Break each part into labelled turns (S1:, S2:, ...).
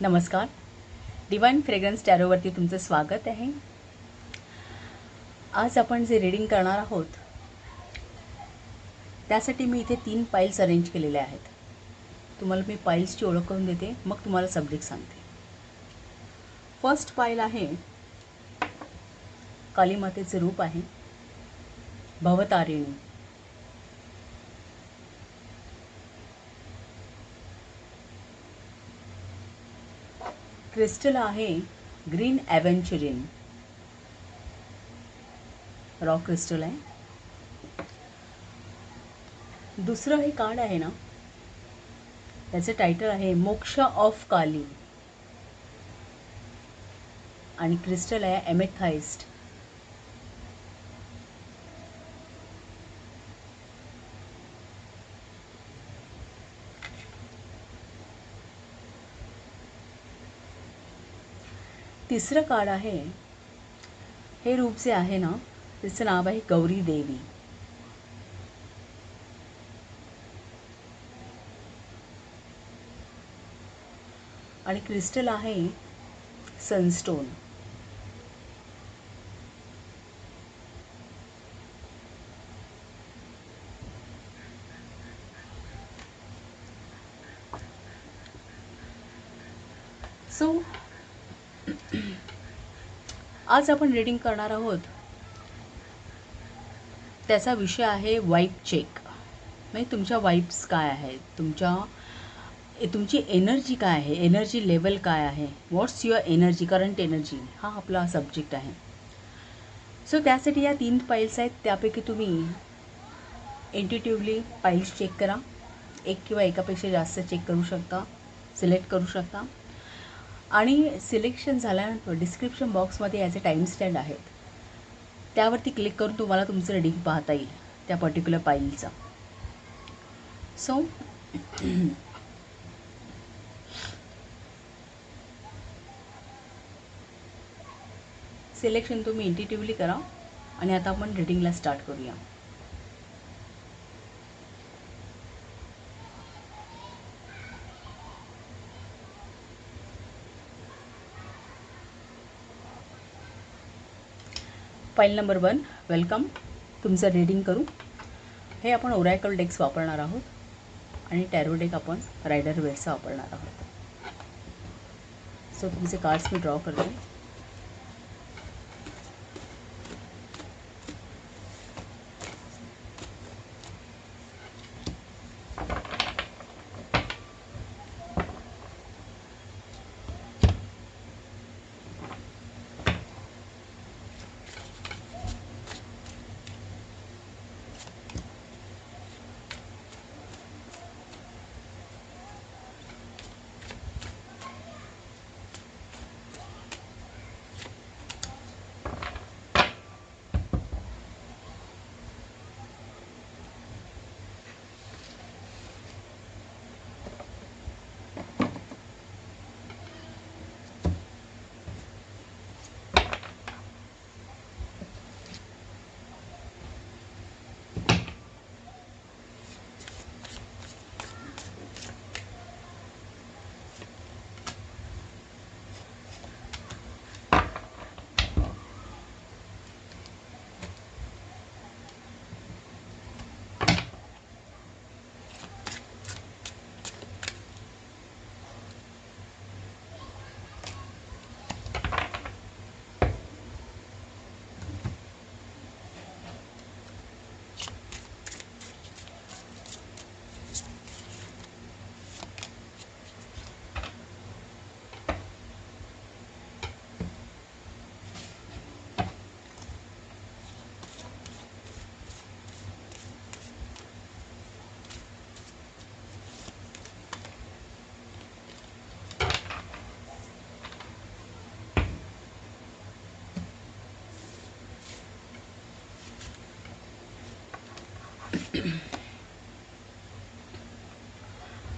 S1: नमस्कार. Divine fragrance टॅरोवरती तुमचं स्वागत आहे. आज आपण जे रीडिंग करणार आहोत त्यासाठी मी इथे 3 पाइल्स अरेंज केलेले आहेत. तुम्हाला मी पाइल्सची ओळख करून देते, मग तुम्हाला सब्जेक्ट सांगते. फर्स्ट पाइल आहे कालीमातेचे रूप आहे भवतारिणी. क्रिस्टल आहे ग्रीन ॲव्हेंचुरिन, रॉक क्रिस्टल आहे. दुसरं हे कार्ड आहे ना, त्याचं टायटल आहे मोक्ष ऑफ काली आणि क्रिस्टल आहे एमेथाइस्ट. तिसरं कार्ड आहे, हे रूप जे आहे ना त्याचं नाव आहे गौरी देवी. आणि क्रिस्टल आहे सनस्टोन. सो आज आपण रीडिंग करणार आहोत त्याचा विषय आहे वाइब चेक. म्हणजे तुमच्या वाइब्स काय आहेत, तुमची एनर्जी काय आहे, एनर्जी लेवल काय आहे, व्हॉट्स युअर एनर्जी, करंट एनर्जी, हा आपला सब्जेक्ट आहे. सो त्यासाठी या 3 पाइल्स आहेत, त्यापैकी तुम्ही इंट्युटिव्हली पाइल्स चेक करा. एक किंवा एकापेक्षा जास्त चेक करू शकता, सिलेक्ट करू शकता. आणि सिलेक्शन झाल्यानंतर डिस्क्रिप्शन बॉक्समध्ये याचे टाईम स्टॅम्प आहेत, त्यावरती क्लिक करून तुम्हाला तुमचं रीडिंग पाहता येईल त्या पर्टिक्युलर पाइलचा. सो सिलेक्शन तुम्ही इंट्युटिव्हली करा आणि आता आपण रीडिंगला स्टार्ट करूया. File number 1, welcome. तुमचं रीडिंग करू. हे आपण ओरॅकल डेक्स वापरणार आहोत आणि टॅरो डेक आपण रायडर वेट्सचा वापरणार आहोत. सो तुमचे कार्ड्स मी ड्रॉ करते.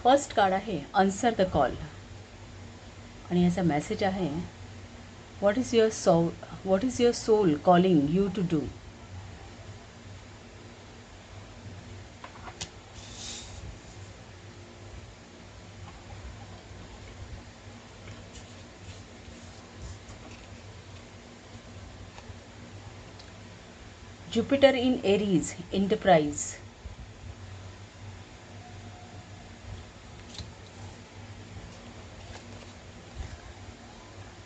S1: फर्स्ट कार्ड आहे आन्सर द कॉल आणि याचा मेसेज आहे what is your soul calling you to do. Jupiter in Aries, enterprise.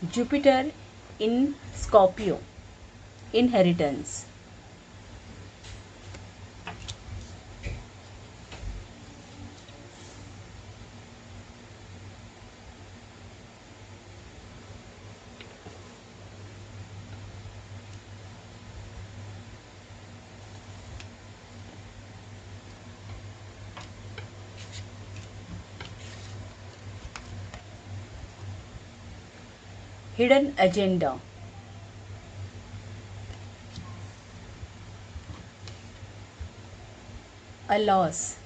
S1: Jupiter in Scorpio, inheritance. Hidden agenda. A loss.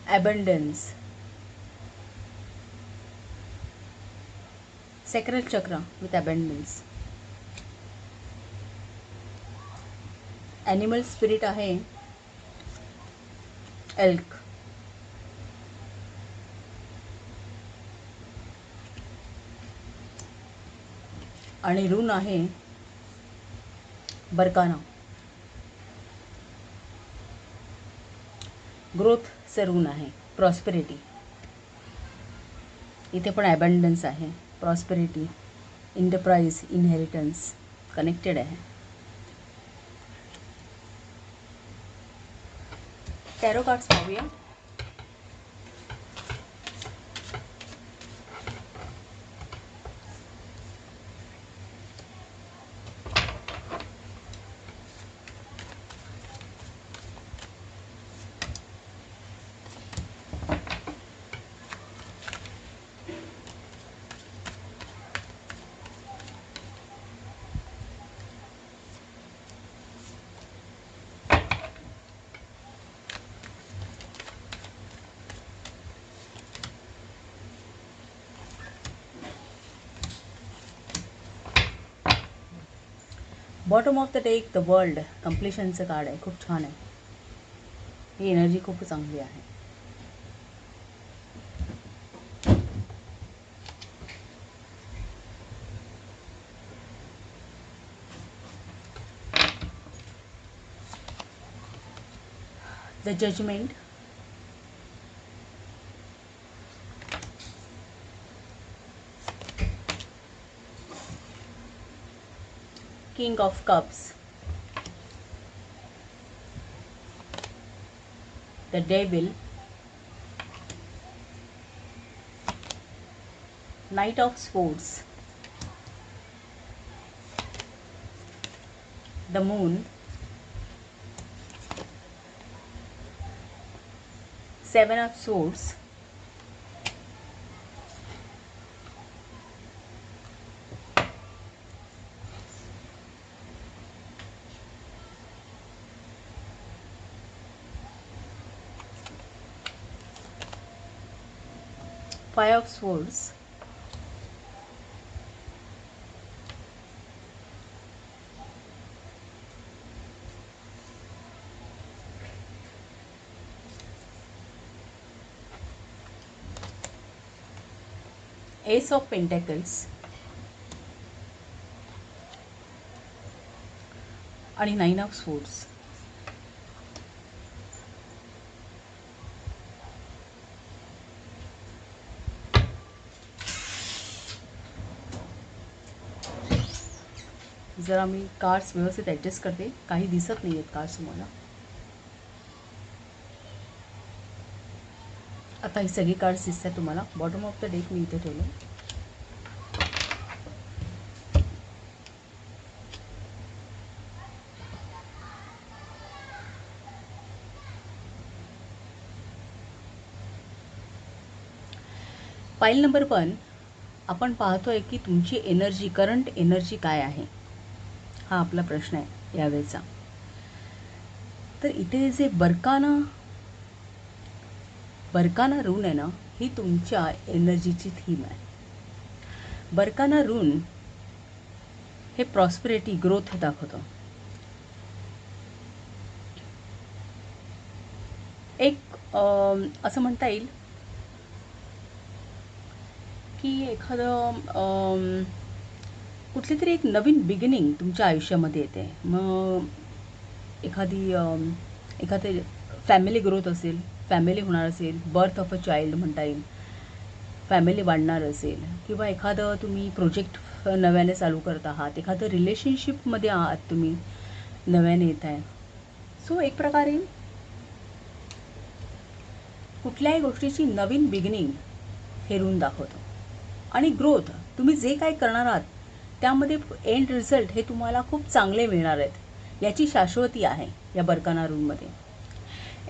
S1: Abundance. Sacral chakra with abundance. Animal spirit आहे elk. आणि ऋण आहे बरकाना. ग्रोथचं ऋण आहे prosperity. इथे पण ॲबंडन्स आहे, प्रॉस्पेरिटी, इंटरप्राइज, इनहेरिटन्स कनेक्टेड आहे. टॅरो कार्ड्स पाहूया. Bottom of the deck the world, कम्प्लिशनचं कार्ड आहे. खूप छान आहे. ही एनर्जी खूप चांगली आहे. The judgement. King of Cups, the Devil, Knight of Swords, the Moon, Seven of Swords, Five of Swords, Ace of Pentacles आणि Nine of Swords. जरा मी कार्ड्स व्यवस्थित ॲडजस्ट करते, काही दिसत नाही आहेत कार्ड्स तुम्हाला. आता ही सगळी कार्ड्स दिसतात तुम्हाला. बॉटम ऑफ द डेक मी इथे ठेवलं. फाईल नंबर 1 आपण पाहतोय की तुमची एनर्जी, करंट एनर्जी काय आहे, हा आपला प्रश्न आहे यावेळेचा. तर इथे जे बरकाना रून आहे ना, ही तुमच्या एनर्जीची थीम आहे. बरकाना रून हे प्रॉस्पेरिटी, ग्रोथ दाखवतं. एक असं म्हणता येईल की एखादं कुठली तरी एक नवीन बिगिनिंग तुमच्या आयुष्यामध्ये येते. मग एखादी फॅमिली ग्रोथ असेल, फॅमिली होणार असेल, बर्थ ऑफ अ चाइल्ड म्हणता येईल, फॅमिली वाढणार असेल, किंवा एखादं तुम्ही प्रोजेक्ट नव्याने चालू करत आहात, एखादं रिलेशनशिपमध्ये आहात तुम्ही, नव्याने येत आहे. सो एक प्रकारे कुठल्याही गोष्टीची नवीन बिगिनिंग हे रूम दाखवतो. आणि ग्रोथ, तुम्ही जे काही करणार आहात त्यामध्ये एंड रिझल्ट हे तुम्हाला खूप चांगले मिळणार आहेत, याची शाश्वती आहे या बरकाना रूनमध्ये.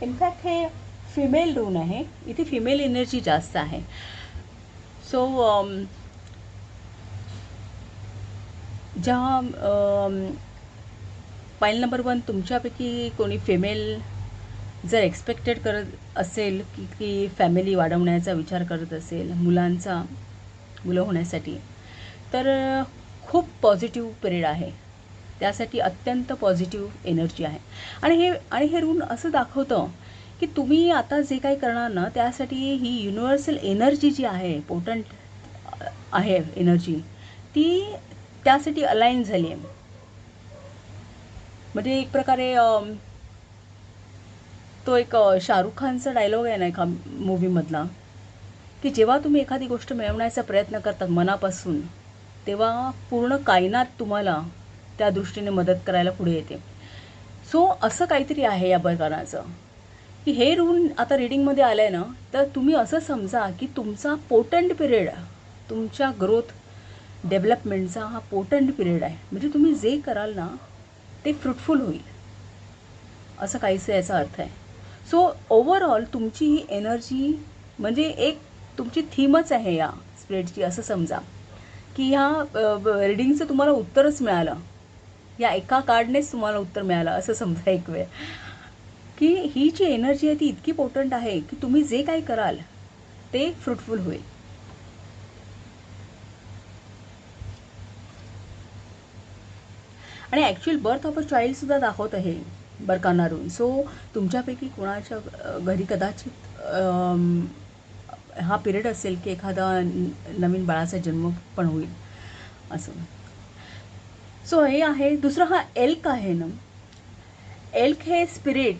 S1: इनफॅक्ट हे फिमेल रून आहे, इथे फिमेल एनर्जी जास्त आहे. सो ज्या पाईल नंबर 1 तुमच्यापैकी कोणी फिमेल जर एक्सपेक्टेड करत असेल की फॅमिली वाढवण्याचा विचार करत असेल, मुलं होण्यासाठी, तर खूप पॉझिटिव्ह पिरियड आहे. त्यासाठी अत्यंत पॉझिटिव्ह एनर्जी आहे. आणि हे रून असं दाखवतं की तुम्ही आता जे काही करणार ना, त्यासाठी ही युनिव्हर्सल एनर्जी जी आहे, पोटंट आहे एनर्जी, ती त्यासाठी अलाइन झाली आहे. म्हणजे एक प्रकारे तो एक शाहरुख खानचा डायलॉग आहे ना एका मूवीमधला, की जेव्हा तुम्ही एखादी गोष्ट मिळवण्याचा प्रयत्न करतात मनापासून, तेव्हा पूर्ण कायनात तुम्हाला त्या दृष्टीने मदत करायला पुढे येते. सो असं काहीतरी आहे या बरकानाचं, की हे रून आता रीडिंगमध्ये आलं आहे ना, तर तुम्ही असं समजा की तुमचा पोटंट पिरियड, तुमच्या ग्रोथ डेव्हलपमेंटचा हा पोटंट पिरियड आहे. म्हणजे तुम्ही जे कराल ना ते फ्रुटफुल होईल, असं काहीसं याचा अर्थ आहे. सो ओव्हरऑल तुमची ही एनर्जी म्हणजे एक तुमची थीमच आहे या स्प्रेडची, असं समजा की ह्या रीडिंगचं तुम्हाला उत्तरच मिळालं, या एका कार्डनेच तुम्हाला उत्तर मिळालं असं समजा एक वेळ, की ही जी एनर्जी आहे ती इतकी पोटंट आहे की तुम्ही जे काही कराल ते फ्रुटफुल होईल. आणि ॲक्च्युअल बर्थ ऑफ अ चाइल्डसुद्धा दाखवत आहे बरकानारून. सो तुमच्यापैकी कोणाच्या घरी कदाचित हा पिरियड असेल की एखादा नवीन बाळाचा जन्म पण होईल असं. सो हे आहे. दुसरं हा एल्क आहे ना, एल्क हे स्पिरिट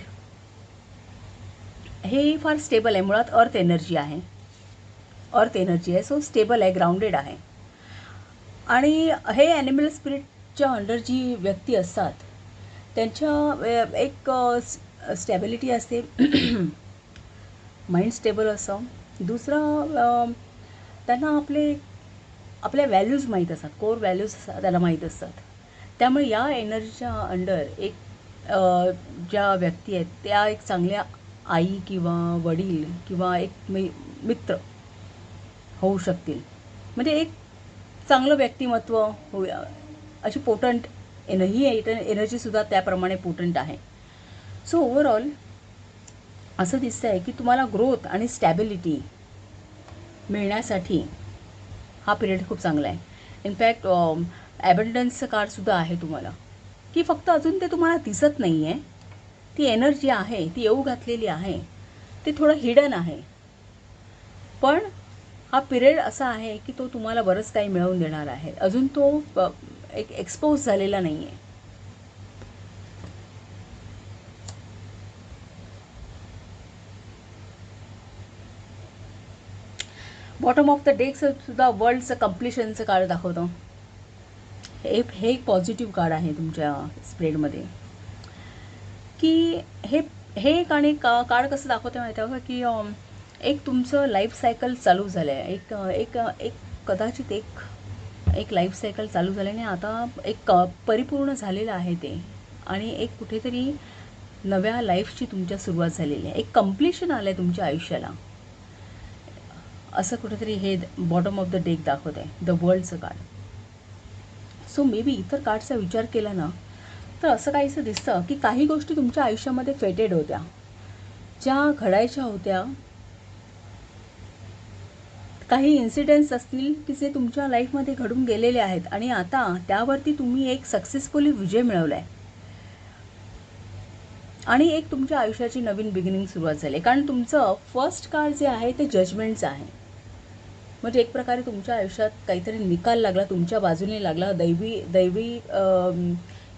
S1: हे फार स्टेबल आहे. मुळात अर्थ एनर्जी आहे, सो स्टेबल आहे, ग्राउंडेड आहे. आणि हे ॲनिमल स्पिरिटच्या अंडर जी व्यक्ती असतात त्यांच्या एक स्टॅबिलिटी असते, माइंड स्टेबल असं. दुसरं त्यांना आपल्या व्हॅल्यूज माहीत असतात, कोर व्हॅल्यूज त्याला माहीत असतात. त्यामुळे या एनर्जीच्या अंडर एक ज्या व्यक्ती आहेत त्या एक चांगल्या आई किंवा वडील किंवा एक मित्र होऊ शकतील. म्हणजे एक चांगलं व्यक्तिमत्व होऊया अशी पोटंट ही एनर्जीसुद्धा त्याप्रमाणे पोटंट आहे. सो ओव्हरऑल असं दिसतं आहे की तुम्हाला ग्रोथ आणि स्टॅबिलिटी मिळण्यासाठी हा पिरियड खूप चांगला आहे. इनफॅक्ट ॲबंडन्सचं कार्डसुद्धा आहे तुम्हाला, की फक्त अजून ते तुम्हाला दिसत नाही आहे. ती एनर्जी आहे, ती येऊ घातलेली आहे, ते थोडं हिडन आहे. पण हा पिरियड असा आहे की तो तुम्हाला बरंच काही मिळवून देणार आहे. अजून तो एक एक्सपोज झालेला नाही आहे. बॉटम ऑफ द डेकसुद्धा वर्ल्डचं कम्प्लिशनचं कार्ड दाखवतं. हे एक पॉझिटिव्ह कार्ड आहे तुमच्या स्प्रेडमध्ये, की हे एक आणि कार्ड कसं दाखवतं माहिती आहे का, की एक तुमचं लाईफ सायकल चालू झालं आहे. एक कदाचित एक लाईफ सायकल चालू झाल्याने आता एक परिपूर्ण झालेलं आहे ते, आणि एक कुठेतरी नव्या लाईफची तुमच्या सुरुवात झालेली आहे. एक कम्प्लिशन आलं आहे तुमच्या आयुष्याला, असं कुठेतरी हे बॉटम ऑफ द डेक दाखवत आहे, द वर्ल्डचं कार्ड. सो मे बी इतर कार्डचा विचार केला ना तर असं काहीसं दिसतं की काही गोष्टी तुमच्या आयुष्यामध्ये फेटेड होत्या, ज्या घडायच्या होत्या. काही इन्सिडेंट्स असतील की जे तुमच्या लाईफमध्ये घडून गेलेले आहेत आणि आता त्यावरती तुम्ही एक सक्सेसफुली विजय मिळवला आहे आणि एक तुमच्या आयुष्याची नवीन बिगिनिंग सुरुवात झाली. कारण तुमचं फर्स्ट कार्ड जे आहे ते जजमेंटचं आहे. म्हणजे एक प्रकारे तुमच्या आयुष्यात काहीतरी निकाल लागला, तुमच्या बाजूने लागला, दैवी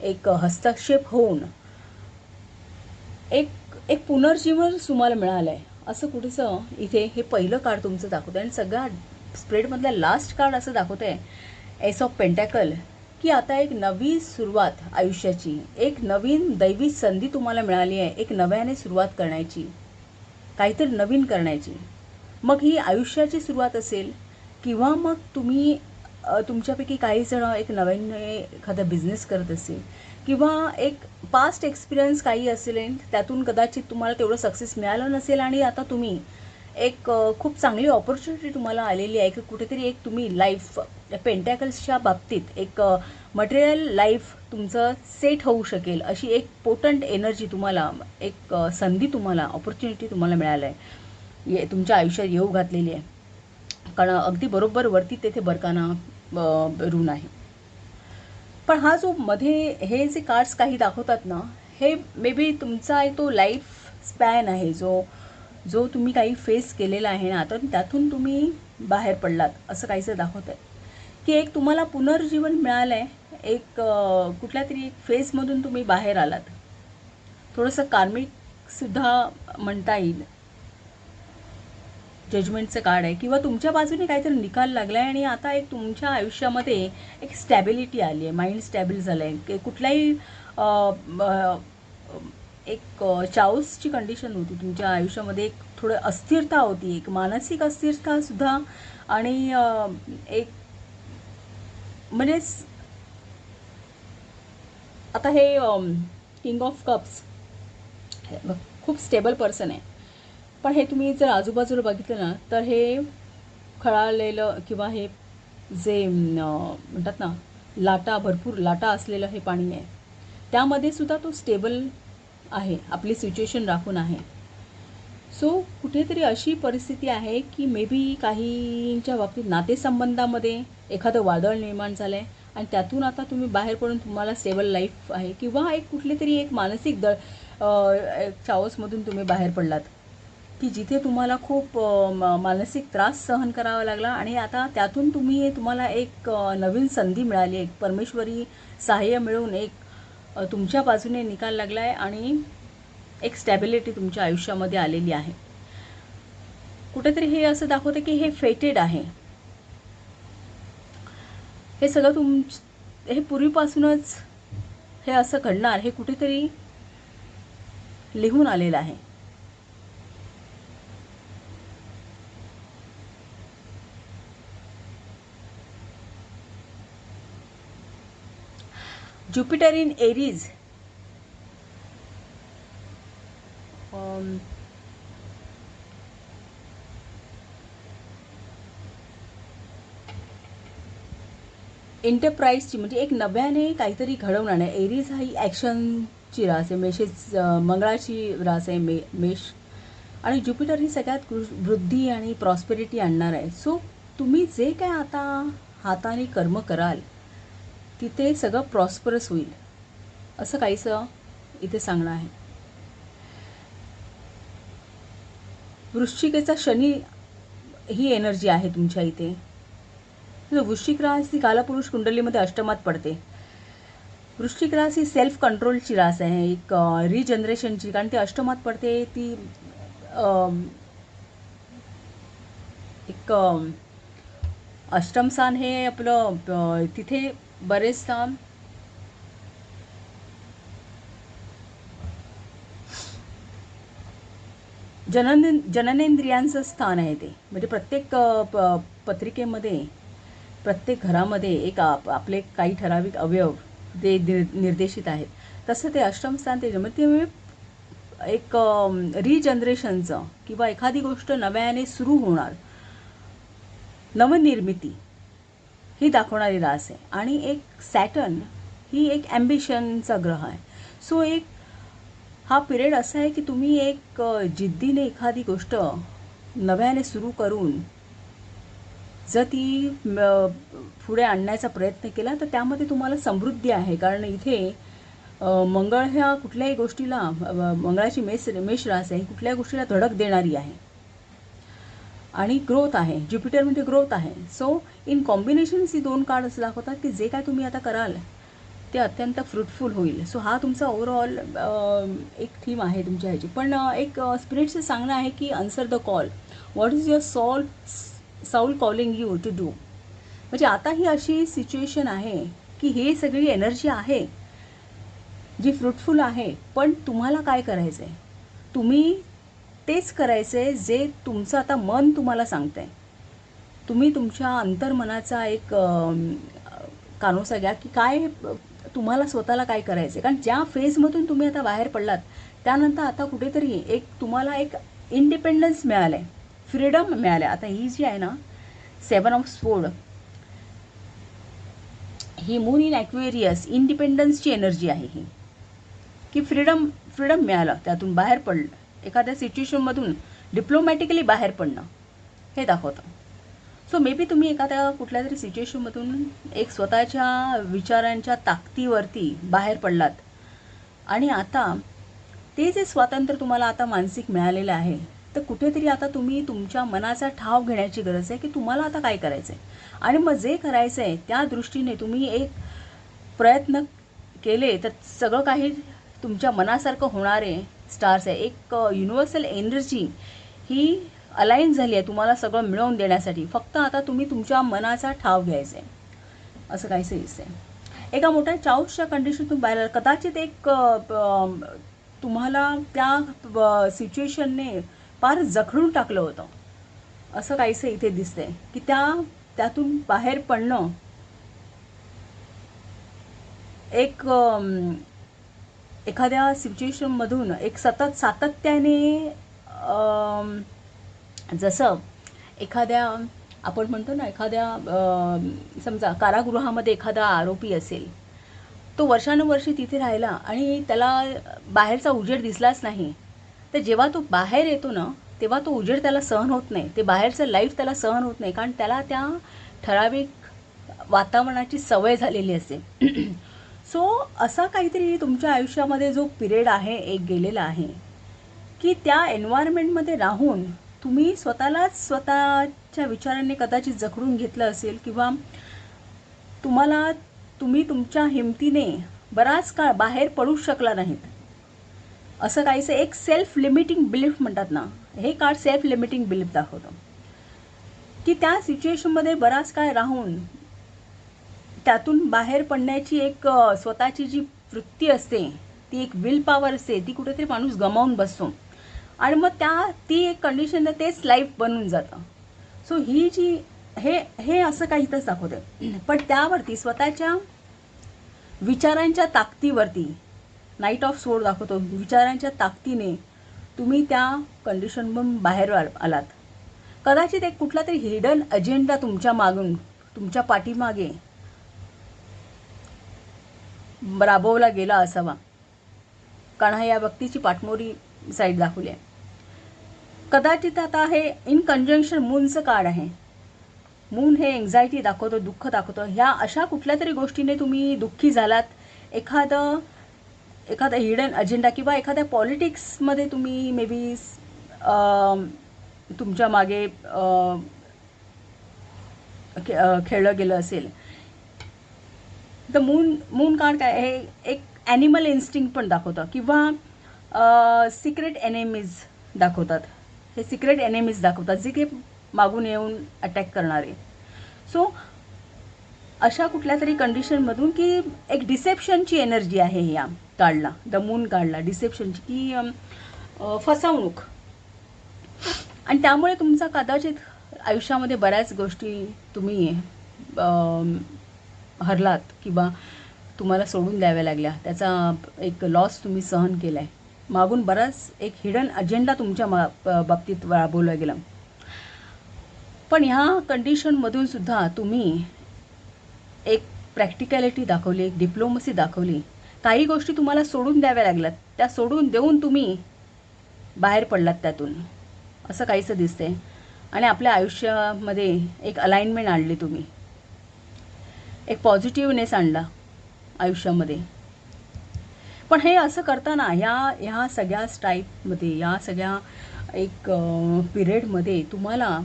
S1: एक हस्तक्षेप होऊन एक एक पुनर्जीवन तुम्हाला मिळालं आहे असं कुठेसं इथे हे पहिलं कार्ड तुमचं दाखवतं. आणि सगळ्या स्प्रेडमधला लास्ट कार्ड असं दाखवतं आहे एस ऑफ पेंटॅकल, की आता एक नवी सुरुवात आयुष्याची, एक नवीन दैवी संधी तुम्हाला मिळाली आहे, एक नव्याने सुरुवात करण्याची, काहीतरी नवीन करण्याची. मग ही आयुष्याची सुरुवात असेल किंवा मग तुम्ही तुमच्यापैकी काही जण एक नव्याने एखादा बिझनेस करत असेल किंवा एक पास्ट एक्सपिरियन्स काही असेल, त्यातून कदाचित तुम्हाला तेवढं सक्सेस मिळालं नसेल आणि आता तुम्ही एक खूप चांगली ऑपॉर्च्युनिटी तुम्हाला आलेली आहे की कुठेतरी एक तुम्ही लाईफ पेंटॅकल्सच्या बाबतीत एक मटेरियल लाईफ तुमचं सेट होऊ शकेल अशी एक पोटंट एनर्जी तुम्हाला, एक संधी तुम्हाला, ऑपॉर्च्युनिटी तुम्हाला मिळालं आहे, तुमच्या आयुष्यात येऊ घातलेली आहे. कारण अगदी बरोबर वरती तेथे बरकाना रून आहे. पण हा जो मध्ये हे जे कार्ड्स काही दाखवतात ना, हे मे बी तुमचा तो लाईफ स्पॅन आहे, जो तुम्ही काही फेस केलेला आहे ना, आता त्यातून तुम्ही बाहेर पडलात असं काहीसं दाखवत आहे की एक तुम्हाला पुनर्जीवन मिळालं आहे, एक कुठल्या तरी एक फेजमधून तुम्ही बाहेर आलात. थोडंसं कार्मिकसुद्धा म्हणता येईल. जजमेंटचं कार्ड आहे किंवा तुमच्या बाजूने काहीतरी निकाल लागला आहे आणि आता एक तुमच्या आयुष्यामध्ये एक स्टॅबिलिटी आली आहे, माइंड स्टॅबिल झालं आहे, की कुठल्याही एक चाऊसची कंडिशन होती तुमच्या आयुष्यामध्ये, एक थोडं अस्थिरता होती, एक मानसिक अस्थिरतासुद्धा. आणि एक म्हणजे आता हे किंग ऑफ कप्स खूप स्टेबल पर्सन आहे, पण हे तुम्ही जर आजूबाजूला बघितलं ना तर हे खळाळलेलं किंवा हे जे म्हणतात ना लाटा, भरपूर लाटा असलेलं हे पाणी आहे, त्यामध्ये सुद्धा तो स्टेबल आहे, आपली सिच्युएशन राखून आहे. सो कुठेतरी अशी परिस्थिती आहे की मे बी काहींच्या बाबतीत नातेसंबंधामध्ये एखादं वादळ निर्माण झालं आहे आणि त्यातून आता तुम्ही बाहेर पडून तुम्हाला स्टेबल लाईफ आहे किंवा एक कुठले तरी एक मानसिक चावसमधून तुम्ही बाहेर पडलात की जिथे तुम्हाला खूप मानसिक त्रास सहन करावा लागला आणि आता त्यातून तुम्हाला एक नवीन संधी मिळाली, एक परमेश्वरी सहाय्य मिळून एक तुमच्या बाजूने निकाल लागला आहे आणि एक स्टॅबिलिटी तुमच्या आयुष्यामध्ये आलेली आहे. कुठेतरी हे असं दाखवतं की हे फेटेड आहे, हे सगळं हे पूर्वीपासूनच हे असं घडणार, हे कुठेतरी लिहून आलेलं आहे. ज्युपिटर इन एरीज, एंटरप्राइजची म्हणजे एक नव्याने काहीतरी घडवणार आहे. एरीज ही ॲक्शनची रास आहे, मंगळाची रास आहे मेष, आणि ज्युपिटर ही सगळ्यात वृद्धी आणि प्रॉस्पेरिटी आणणार आहे. सो तुम्ही जे काय आता हाताने कर्म कराल तिथे सगळं प्रॉस्परस होईल असं काहीसं इथे सांगणं आहे. वृश्चिकेचा शनी ही एनर्जी आहे तुमच्या इथे. वृश्चिक रास ही कालपुरुष कुंडलीमध्ये अष्टमात पडते. वृश्चिक रास ही सेल्फ कंट्रोलची रास आहे, एक रिजनरेशनची, कारण ती अष्टमात पडते. ती एक अष्टमस्थान हे आपलं तिथे बरेचदा जननेंद्रियांचं स्थान आहे ते. म्हणजे प्रत्येक पत्रिकेमध्ये, प्रत्येक घरामध्ये एक आपले काही ठराविक अवयव ते निर्देशित आहेत. तसं ते अष्टमस्थान ते म्हणजे एक रिजनरेशनचं किंवा एखादी गोष्ट नव्याने सुरू होणार, नवनिर्मिती ही दाखवणारी रास आहे. आणि एक सॅटर्न ही एक ॲम्बिशनचा ग्रह आहे. सो एक हा पिरियड असा आहे की तुम्ही एक जिद्दीने एखादी गोष्ट नव्याने सुरू करून जर ती पुढे आणण्याचा प्रयत्न केला तर त्यामध्ये तुम्हाला समृद्धी आहे. कारण इथे मंगळ ह्या कुठल्याही गोष्टीला, मंगळाची मेष रास आहे, कुठल्याही गोष्टीला धडक देणारी आहे. आणि ग्रोथ आहे. ज्युपिटर म्हणजे ग्रोथ आहे. So in combinations he 2 card असं दाखवतात की जे काय तुम्ही आता कराल ते अत्यंत फ्रुटफुल होईल. सो हा तुमचा ओव्हरऑल एक थीम आहे तुमच्या ह्याची. पण एक स्पिरिटचं सांगणं आहे की answer the call. What is your साऊल कॉलिंग यू टू डू. म्हणजे आता ही अशी सिच्युएशन आहे की हे सगळी एनर्जी आहे जी फ्रुटफुल आहे, पण तुम्हाला काय करायचं आहे? तुम्ही तेच करायचं आहे जे तुमचं आता मन तुम्हाला सांगतं आहे. तुम्ही तुमच्या अंतर्मनाचा एक कानोसा घ्या की काय तुम्हाला स्वतःला काय करायचं आहे. कारण ज्या फेजमधून तुम्ही आता बाहेर पडलात त्यानंतर आता कुठेतरी एक तुम्हाला एक इंडिपेंडन्स मिळालं आहे, फ्रीडम मिळालं आहे. आता ही जी आहे ना 7 ऑफ स्वोर्ड, ही मून इन ॲक्वेरियस इंडिपेंडन्सची एनर्जी आहे ही, की फ्रीडम मिळालं, त्यातून बाहेर पडलं, एखाद्या सिच्युएशनमधून डिप्लोमॅटिकली बाहेर पडणं हे दाखवतं. सो मे बी तुम्ही एखाद्या कुठल्या तरी सिच्युएशनमधून एक स्वतःच्या विचारांच्या ताकदीवरती बाहेर पडलात आणि आता ते जे स्वातंत्र्य तुम्हाला आता मानसिक मिळालेलं आहे, तर कुठेतरी आता तुम्ही तुमच्या मनाचा ठाव घेण्याची गरज आहे की तुम्हाला आता काय करायचं आहे. आणि मग जे करायचं आहे त्या दृष्टीने तुम्ही एक प्रयत्न केले तर सगळं काही तुमच्या मनासारखं होणारे स्टार्स आहे. एक युनिव्हर्सल एनर्जी ही अलाइन झाली आहे तुम्हाला सगळं मिळवून देण्यासाठी. फक्त आता तुम्ही तुमच्या मनाचा ठाव घ्यायचा आहे, असं काहीसं दिसतं आहे. एका मोठ्या चाऊसच्या कंडिशनतून बाहेर कदाचित एक तुम्हाला त्या सिच्युएशनने फार जखडून टाकलं होतं, असं काहीसं इथे दिसतंय की त्यातून बाहेर पडणं एक एखाद्या सिच्युएशनमधून एक सातत्याने जसं एखाद्या आपण म्हणतो ना, एखाद्या समजा कारागृहामध्ये एखादा आरोपी असेल, तो वर्षानुवर्षे तिथे राहिला आणि त्याला बाहेरचा उजेड दिसलाच नाही, तर जेव्हा तो बाहेर येतो ना तेव्हा तो उजेड त्याला सहन होत नाही, ते बाहेरचं लाईफ त्याला सहन होत नाही, कारण त्याला त्या ठराविक वातावरणाची सवय झालेली असते. सो असा काहीतरी तुमच्या आयुष्यामध्ये जो पिरियड आहे एक गेलेला आहे की त्या एन्व्हायरमेंटमध्ये राहून तुम्ही स्वतःच्या विचारांनी कदाचित जखडून घेतलं असेल किंवा तुम्ही तुमच्या हिमतीने बराच काळ बाहेर पडू शकला नाहीत. असं काहीसं एक सेल्फ लिमिटिंग बिलीफ म्हणतात ना, हे कार्ड सेल्फ लिमिटिंग बिलीफ दाखवतं की त्या सिच्युएशनमध्ये बराच काळ राहून त्यातून बाहेर पडण्याची एक स्वतःची जी वृत्ती असते, ती एक विल पॉवर असते, ती कुठेतरी माणूस गमावून बसतो आणि मग ती एक कंडिशन तेच लाईफ बनून जातं. सो ही जी हे असं काहीतच दाखवतं. पण त्यावरती स्वतःच्या विचारांच्या ताकदीवरती नाईट ऑफ स्वोर्ड दाखवतो. विचारांच्या ताकदीने तुम्ही त्या कंडिशनमधून बाहेर आलात. कदाचित एक कुठला तरी हिडन अजेंडा तुमच्या पाठीमागे राबवला गेला असावा, कारण या व्यक्तीची पाठमोरी साईड दाखवली आहे. कदाचित आता हे इन कंजंक्शन मूनचं कार्ड आहे. मून हे एन्झायटी दाखवतो, दुःख दाखवतो. ह्या अशा कुठल्या तरी गोष्टीने तुम्ही दुःखी झालात, एखादा हिडन अजेंडा किंवा एखाद्या पॉलिटिक्समध्ये तुम्ही मे बी तुमच्या मागे खेळलं गेलं असेल. द मून कार्ड काय हे एक ॲनिमल इन्स्टिंक्ट पण दाखवतं किंवा सिक्रेट एनिमीज दाखवतात. हे सिक्रेट एनिमीज दाखवतात जे की मागून येऊन अटॅक करणारे. सो अशा कुठल्या तरी कंडिशनमधून की एक डिसेप्शनची एनर्जी आहे या कार्डला, द मून कार्डला डिसेप्शनची, की फसवणूक. आणि त्यामुळे तुमचा कदाचित आयुष्यामध्ये बऱ्याच गोष्टी तुम्ही हरलात किंवा तुम्हाला सोडून द्याव्या लागल्या, त्याचा एक लॉस तुम्ही सहन केला आहे. मागून बराच एक हिडन अजेंडा तुमच्या बाबतीत राबवला गेला. पण ह्या कंडिशनमधून सुद्धा तुम्ही एक प्रॅक्टिकॅलिटी दाखवली, एक डिप्लोमसी दाखवली. काही गोष्टी तुम्हाला सोडून द्याव्या लागल्यात, त्या सोडून देऊन तुम्ही बाहेर पडलात त्यातून, असं काहीसं दिसतंय. आणि आपल्या आयुष्यामध्ये एक अलाइनमेंट आणली तुम्ही, एक पॉझिटिव्हनेस आणला आयुष्यामध्ये. पण हे असं करताना ह्या सगळ्या स्टाईपमध्ये, या सगळ्या एक पिरियडमध्ये तुम्हाला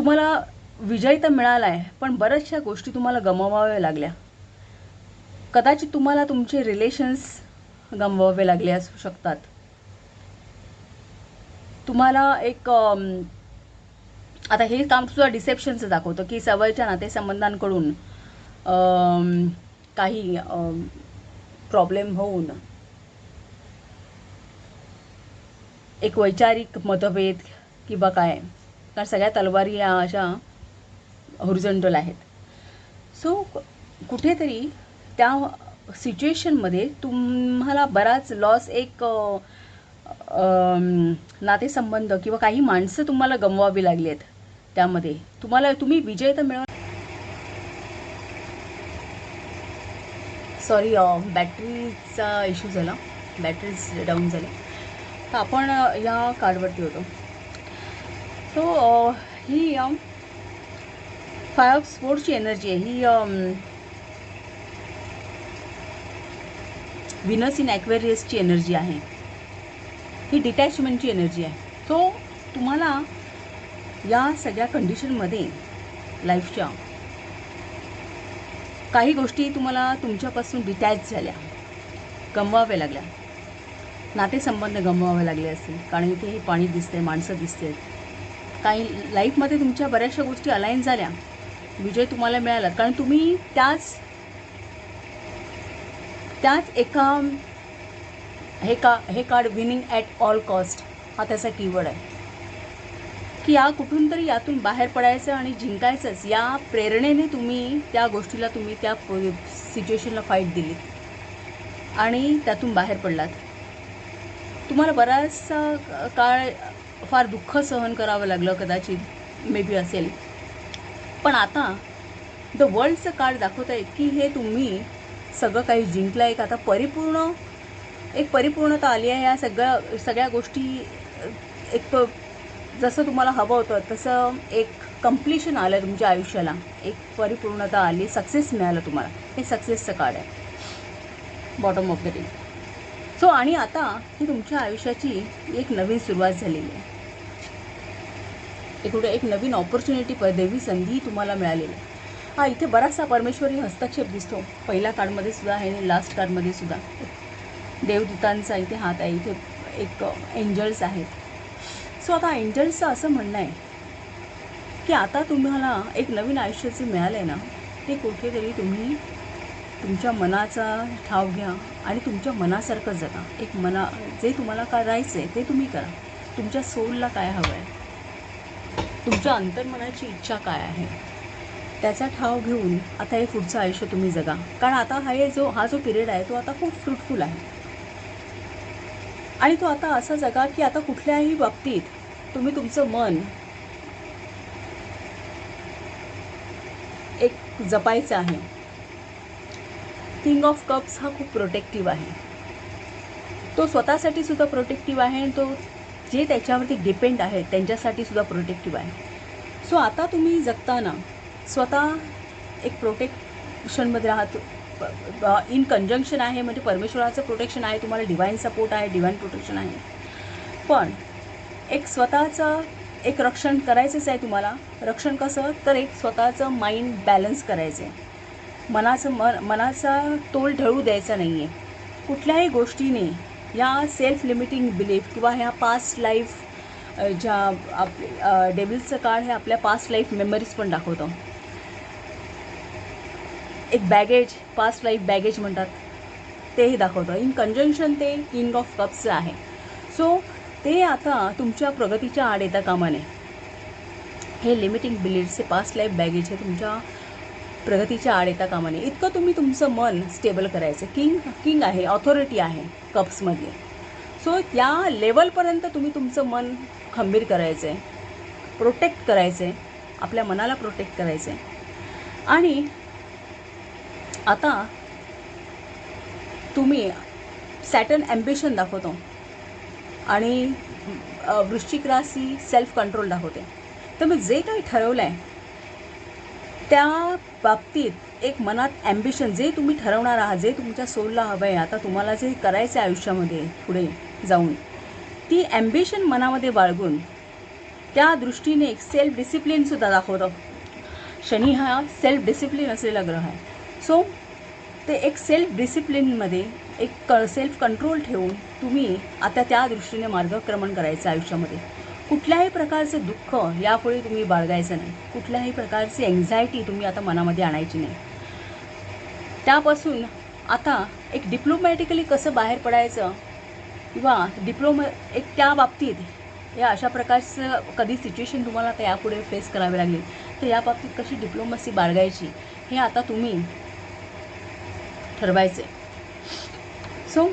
S1: तुम्हाला विजय तर मिळाला आहे, पण बऱ्याचशा गोष्टी तुम्हाला गमवाव्या लागल्या. कदाचित तुम्हाला तुमचे रिलेशन्स गमवावे लागले असू शकतात. तुम्हाला एक आता हे काम सुद्धा डिसेप्शनचं दाखवतं की सवयच्या नातेसंबंधांकडून काही प्रॉब्लेम होऊन एक वैचारिक मतभेद किंवा काय, कारण सगळ्या तलवारी या अशा हॉरिझॉन्टल आहेत. सो कुठेतरी त्या सिच्युएशनमध्ये तुम्हाला बराच लॉस, एक नातेसंबंध किंवा काही माणसं तुम्हाला गमवावी लागली आहेत. त्यामध्ये तुम्ही विजय तर मिळवा. सॉरी, बॅटरीचा इश्यू झाला, बॅटरीज डाऊन झाली. तर आपण या कार्डवरती होतो. सो ही 5 ऑफ स्पोर्ट्सची एनर्जी आहे. ही व्हीनस इन ॲक्वेरियसची एनर्जी आहे. ही डिटॅचमेंटची एनर्जी आहे. सो तुम्हाला या सगळ्या कंडिशनमध्ये लाईफच्या काही गोष्टी तुम्हाला तुमच्यापासून डिटॅच झाल्या, गमवाव्या लागल्या. नातेसंबंध गमवावे लागले असतील, कारण इथे हे पाणी दिसते, माणसं दिसते. काही लाईफमध्ये तुमच्या बऱ्याचशा गोष्टी अलाईन झाल्या, विजय तुम्हाला मिळाला, कारण तुम्ही त्याच एका हे card winning at all cost हा त्याचा कीवर्ड आहे की कुठून तरी यातून बाहेर पडायचं आणि जिंकायचंच, या प्रेरणेने तुम्ही त्या गोष्टीला, तुम्ही त्या सिच्युएशनला फाईट दिली आणि त्यातून बाहेर पडलात. तुम्हाला बराचसा काळ फार दुःख सहन करावं लागलं, कदाचित मे बी असेल. पण आता द वर्ल्डचं कार्ड दाखवत आहे की हे तुम्ही सगळं काही जिंकलं. एक आता परिपूर्णता आली आहे. या सगळ्या गोष्टी एक जसं तुम्हाला हवं होतं तसं एक कंप्लीशन आलं तुमच्या आयुष्याला, एक परिपूर्णता आली, सक्सेस मिळालं तुम्हाला. हे सक्सेसचं कार्ड आहे, bottom of the day. So आणि आता ही तुमच्या आयुष्याची एक नवीन सुरुवात झालेली आहे. एक नवीन ऑपॉर्च्युनिटी, दैवी संधी तुम्हाला मिळालेली आहे. इथे बराचसा परमेश्वरी हस्तक्षेप दिसतो, पहिल्या कार्डमध्ये सुद्धा आहे आणि लास्ट कार्डमध्ये सुद्धा. देवदूतांचा इथे हात आहे, इथे एक एंजल्स आहेत. सो आता एंजल्सचं असं म्हणणं आहे की आता तुम्हाला एक नवीन आयुष्य जे मिळालं आहे ना, ते कुठेतरी तुम्ही तुमच्या मनाचा ठाव घ्या आणि तुमच्या मनासारखं जगा. जे तुम्हाला करायचं आहे ते तुम्ही करा. तुमच्या सोलला काय हवं आहे, तुमच्या अंतर्मनाची इच्छा काय आहे, त्याचा ठाव घेऊन आता हे पुढचं आयुष्य तुम्ही जगा. कारण आता हा जो पिरियड आहे तो आता खूप फ्रुटफुल आहे आणि तो आता असा जगा की आता कुठल्याही बाबतीत तुम्ही तुमचं मन एक जपायचं आहे. किंग ऑफ कप्स हा खूप प्रोटेक्टिव्ह आहे. तो स्वतःसाठी सुद्धा प्रोटेक्टिव्ह आहे आणि तो जे त्याच्यावरती डिपेंड आहेत त्यांच्यासाठी सुद्धा प्रोटेक्टिव्ह आहे. सो आता तुम्ही जगताना स्वतः एक प्रोटेक्शनमध्ये राहत, इन कंजंक्शन आहे, म्हणजे परमेश्वराचं प्रोटेक्शन आहे, तुम्हाला डिवाईन सपोर्ट आहे, डिवाईन प्रोटेक्शन आहे. पण एक स्वतःचं एक रक्षण करायचंच आहे तुम्हाला. रक्षण कसं, तर एक स्वतःचं माइंड बॅलन्स करायचं आहे. मनाचा तोल ढळू द्यायचा नाही आहे कुठल्याही गोष्टीने. या सेल्फ लिमिटिंग बिलीफ किंवा ह्या पास्ट लाईफ ज्या डेव्हिलचं कार्ड हे आपल्या पास्ट लाईफ मेमरीज पण दाखवतं. एक बॅगेज, पास्ट लाईफ बॅगेज म्हणतात, तेही दाखवतं. इन कंजंक्शन ते किंग ऑफ कप्सचं आहे. सो ते आता तुमच्या प्रगतीच्या आड येता कामा नये. हे लिमिटिंग बिलीफ्सचे पास्ट लाईफ बॅगेज हे तुमच्या प्रगतीच्या आड येता कामा नये. इतकं तुम्ही तुमचं मन स्टेबल करायचं. किंग आहे, ऑथॉरिटी आहे कप्समध्ये. सो त्या लेवलपर्यंत तुम्ही तुमचं मन खंबीर करायचं आहे, प्रोटेक्ट करायचं आहे, आपल्या मनाला प्रोटेक्ट करायचं आहे. आणि आता तुम्ही सॅटर्न ॲम्बिशन दाखवतो आणि वृश्चिक राशी सेल्फ कंट्रोल दाखवते. तर मग जे काही ठरवलं आहे त्या बाबतीत एक मनात ॲम्बिशन, जे तुम्ही ठरवणार आहात, जे तुमच्या सोलला हवं आहे, आता तुम्हाला जे करायचं आहे आयुष्यामध्ये पुढे जाऊन, ती ॲम्बिशन मनामध्ये बाळगून त्या दृष्टीने एक सेल्फ डिसिप्लिनसुद्धा दाखवतं. शनी हा सेल्फ डिसिप्लिन असलेला ग्रह आहे. सो ते एक सेल्फ डिसिप्लिनमध्ये एक सेल्फ कंट्रोल ठेवून तुम्ही आता त्या दृष्टीने मार्गक्रमण करायचं आयुष्यामध्ये. कुठल्याही प्रकारचं दुःख यापुढे तुम्ही बाळगायचं नाही. कुठल्याही प्रकारची एन्झायटी तुम्ही आता मनामध्ये आणायची नाही. त्यापासून आता एक डिप्लोमॅटिकली कसं बाहेर पडायचं किंवा एक त्या बाबतीत या अशा प्रकारचं कधी सिच्युएशन तुम्हाला आता यापुढे फेस करावी लागली तर या बाबतीत कशी डिप्लोमसी बाळगायची हे आता तुम्ही ठरवायचं आहे. सो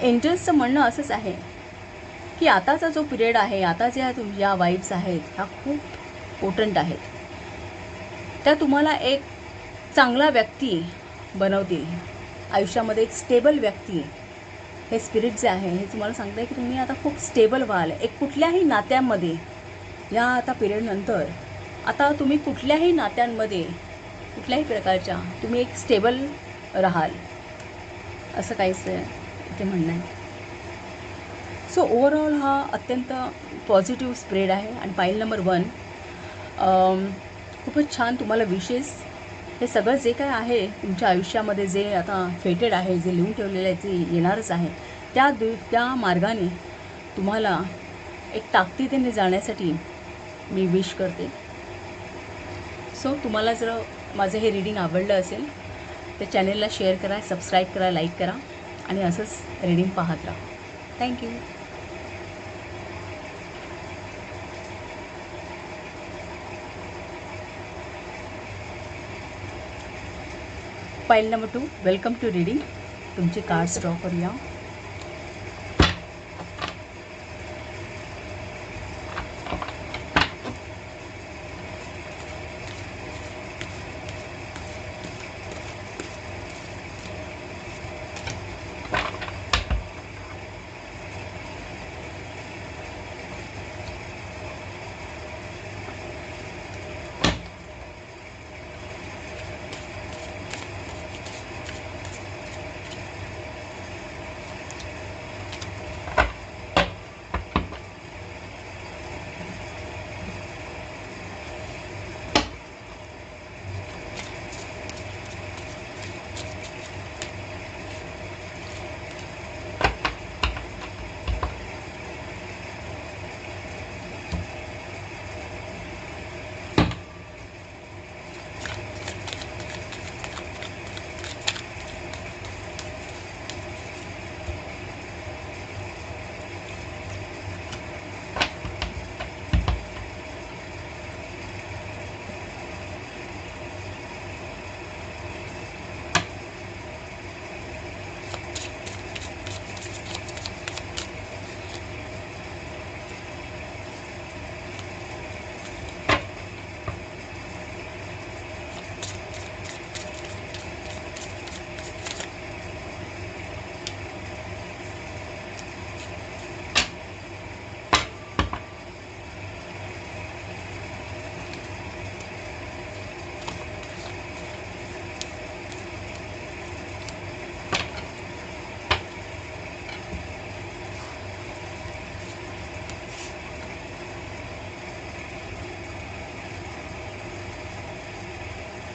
S1: एंजल्सचं म्हणणं असंच आहे की आताचा जो पिरियड आहे, आता ज्या या वाईब्स आहेत ह्या खूप पोटंट आहेत. त्या तुम्हाला एक चांगला व्यक्ती बनवतील आयुष्यामध्ये. एक स्टेबल व्यक्ती हे स्पिरिट जे आहे हे तुम्हाला सांगतं आहे की तुम्ही आता खूप स्टेबल व्हाल. एक कुठल्याही नात्यांमध्ये या आता पिरियडनंतर आता तुम्ही कुठल्याही नात्यांमध्ये कुठल्याही प्रकारच्या तुम्ही एक स्टेबल राहाल असं काहीच इथे म्हणणं आहे. सो ओव्हरऑल हा अत्यंत पॉझिटिव्ह स्प्रेड आहे. आणि पाईल नंबर 1 खूपच छान. तुम्हाला विशेष हे सगळं जे काय आहे तुमच्या आयुष्यामध्ये जे आता फेटेड आहे, जे लिहून ठेवलेलं आहे, जे येणारच आहे त्या मार्गाने तुम्हाला एक ताकदीने जाण्यासाठी मी विश करते. सो तुम्हाला जर माझं हे रीडिंग आवडलं असेल तर चॅनेलला शेअर करा, सबस्क्राईब करा, लाईक करा आणि असंच रीडिंग पाहत राहा. थँक्यू. पाईल नंबर 2 वेलकम टू रीडिंग. तुमचे कार्ड्स ड्रॉ करूया.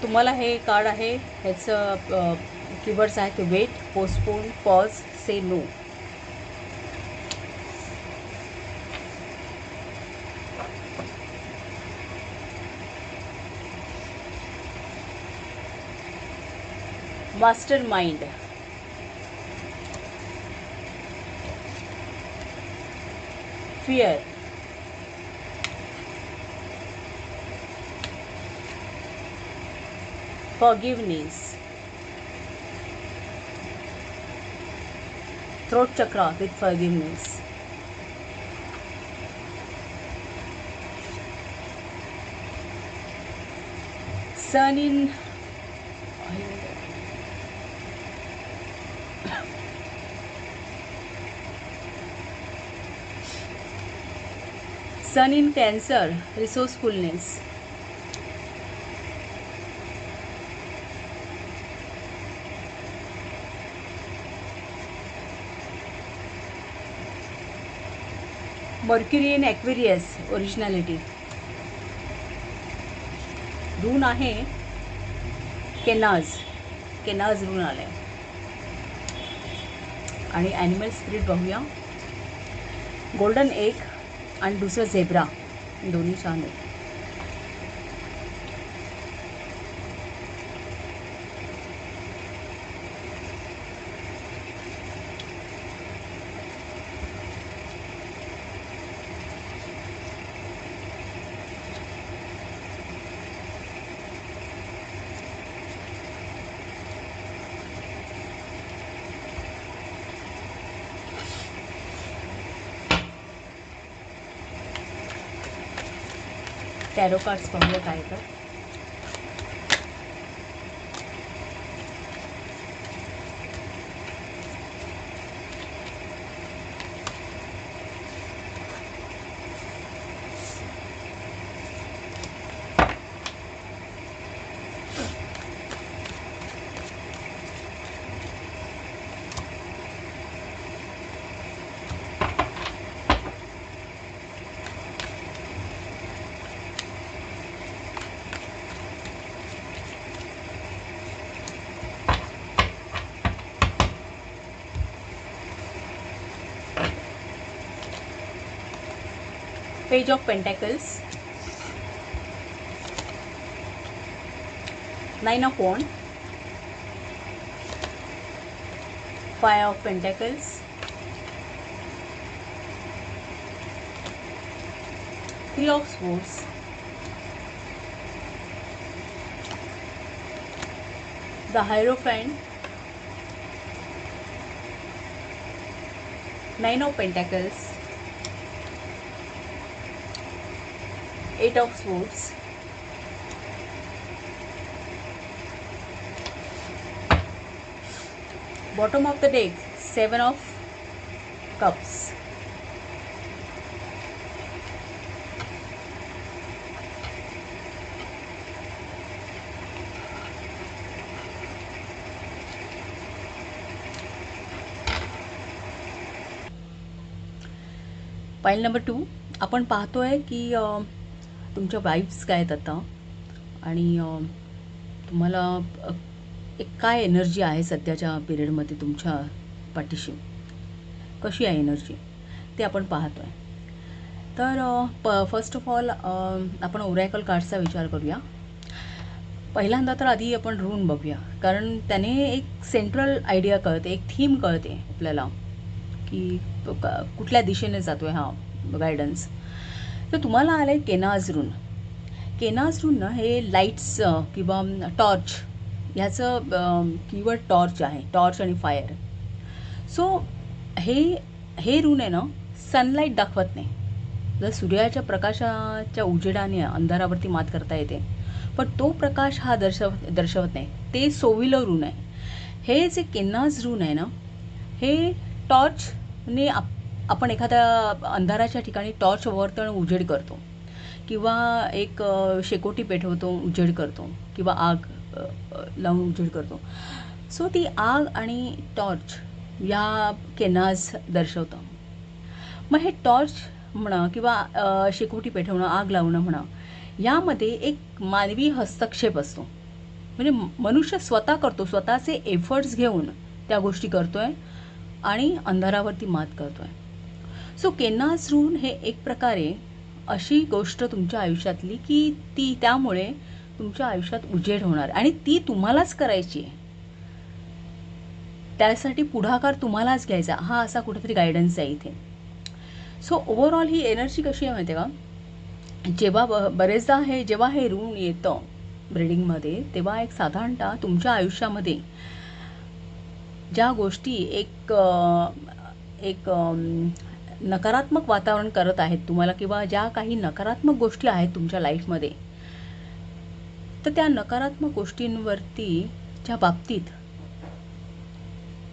S1: तुम्हाला हे कार्ड आहे ह्याचं कीवर्ड्स आहेत ते wait, postpone, pause, say no. Mastermind, fear, forgiveness, throat chakra with forgiveness, sun in Cancer, resourcefulness, Mercury in Aquarius originality. Rune आहे केनाज. केनाज रून आले. आणि ॲनिमल स्पिरिट बघूया. गोल्डन एग आणि दुसरं झेब्रा, दोन्ही छान आहेत. टॅरो कार्ड्स पाहूया काय तर. Page of Pentacles, 9 of Wands, 5 of Pentacles, 3 of Swords, the Hierophant, 9 of Pentacles, 8 of Swords, bottom of the deck, 7 of Cups. पाईल नंबर 2 आपण पाहतोय की तुमच्या वाईब्स काय आहेत आता आणि तुम्हाला एक काय एनर्जी आहे सध्याच्या पिरियडमध्ये तुमच्या पाठीशी, कशी आहे एनर्जी ते आपण पाहतोय. तर फर्स्ट ऑफ ऑल आपण ओरॅकल कार्ड्सचा विचार करूया. पहिल्यांदा तर आधी आपण रून बघूया, कारण त्याने एक सेंट्रल आयडिया कळते, एक थीम कळते आपल्याला की कुठल्या दिशेने जातो आहे हा गायडन्स. तर तुम्हाला आलं आहे केनाज रून. केनाज रून ना हे लाईट्स किंवा टॉर्च, ह्याचं कीवर्ड टॉर्च आहे, टॉर्च आणि फायर. सो हे रून आहे ना सनलाईट दाखवत नाही. जर सूर्याच्या प्रकाशाच्या उजेडाने अंधारावरती मात करता येते, पण तो प्रकाश हा दर्शवत नाही. ते सोविलं रून आहे. हे जे केनाज रून आहे ना, हे टॉर्चने आपण एखाद्या अंधाराच्या ठिकाणी टॉर्च वरतण उजेड करतो किंवा एक शेकोटी पेटवतो, उजेड करतो किंवा आग लावून उजेड करतो. सो ती आग आणि टॉर्च या केनाज दर्शवतं. मग हे टॉर्च म्हणा किंवा शेकोटी पेटवणं, आग लावणं म्हणा, यामध्ये एक मानवी हस्तक्षेप असतो. म्हणजे मनुष्य स्वतः करतो, स्वतःचे एफर्ट्स घेऊन त्या गोष्टी करतोय आणि अंधारावरती मात करतोय. सो केनाज रून हे एक प्रकारे अशी गोष्ट तुमच्या आयुष्यातली की त्यामुळे तुमच्या आयुष्यात उजेड होणार आणि ती तुम्हालाच करायची आहे. त्यासाठी पुढाकार तुम्हालाच घ्यायचा, हा असा कुठेतरी गायडन्स आहे इथे. सो ओव्हरऑल ही एनर्जी कशी आहे माहिती आहे का, जेव्हा बरेचदा जेव्हा हे रून येतं ब्रीडिंगमध्ये, तेव्हा एक साधारणतः तुमच्या आयुष्यामध्ये ज्या गोष्टी एक नकारात्मक वातावरण करत आहेत तुम्हाला किंवा ज्या काही नकारात्मक गोष्टी आहेत तुमच्या लाईफमध्ये, तर त्या नकारात्मक गोष्टींवरती च्या बाबतीत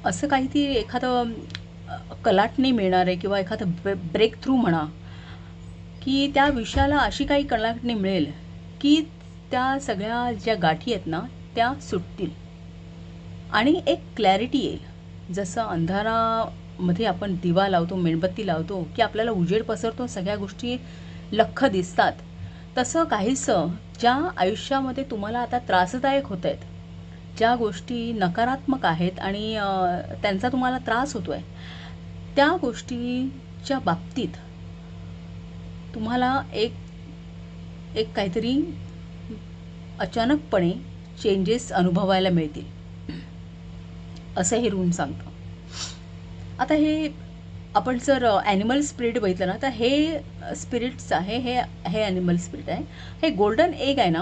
S1: असं काहीतरी एखादं कलाटणी मिळणार आहे किंवा एखादं ब्रेक थ्रू म्हणा, की त्या विषयाला अशी काही कलाटणी मिळेल की त्या सगळ्या ज्या गाठी आहेत ना त्या सुटतील आणि एक क्लॅरिटी येईल. जसं मध्ये आपण दिवा लावतो, मेणबत्ती लावतो की आपल्याला उजेड पसरतो, सगळ्या गोष्टी लख्ख दिसतात. तसं काहीसं ज्या आयुष्यामध्ये तुम्हाला आता त्रासदायक होत आहेत, ज्या गोष्टी नकारात्मक आहेत आणि त्यांचा तुम्हाला त्रास होतो आहे, त्या गोष्टीच्या बाबतीत तुम्हाला एक एक काहीतरी अचानकपणे चेंजेस अनुभवायला मिळतील, असं हे रून सांगतं. आता हे आपण जर ॲनिमल स्पिरिट बघितलं ना, तर हे स्पिरिट्स आहे, हे ॲनिमल स्पिरिट आहे. हे गोल्डन एग आहे ना,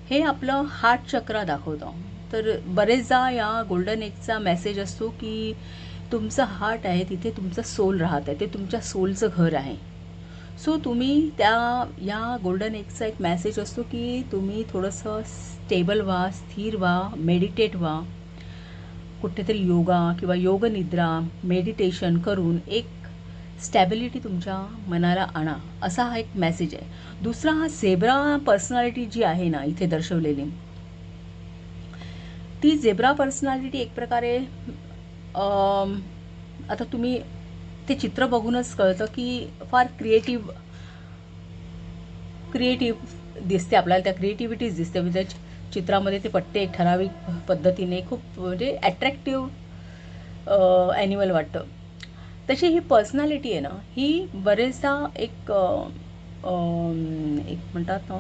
S1: हे आपलं हार्ट चक्र दाखवतं. तर बरेचदा या गोल्डन एगचा मेसेज असतो की तुमचं हार्ट आहे तिथे तुमचं सोल राहत आहे, ते तुमच्या सोलचं घर आहे. सो तुम्ही या गोल्डन एगचा एक मेसेज असतो की तुम्ही थोडंसं स्टेबल व्हा, स्थिर व्हा, मेडिटेट व्हा, कुठेतरी योगा किंवा योगनिद्रा, मेडिटेशन करून एक स्टॅबिलिटी तुमच्या मनाला आणा, असा हा एक मेसेज आहे. दुसरा, हा झेब्रा पर्सनॅलिटी जी आहे ना इथे दर्शवलेली, ती झेब्रा पर्सनॅलिटी एक प्रकारे आता तुम्ही ते चित्र बघूनच कळतं की फार क्रिएटिव्ह दिसते आपल्याला, त्या क्रिएटिव्हिटीज दिसते. म्हणजे चित्रामध्ये ते पट्टे एक ठराविक पद्धतीने खूप म्हणजे ॲट्रॅक्टिव्ह ॲनिमल वाटतं. तशी ही पर्सनॅलिटी आहे ना, ही बरेचदा एक म्हणतात ना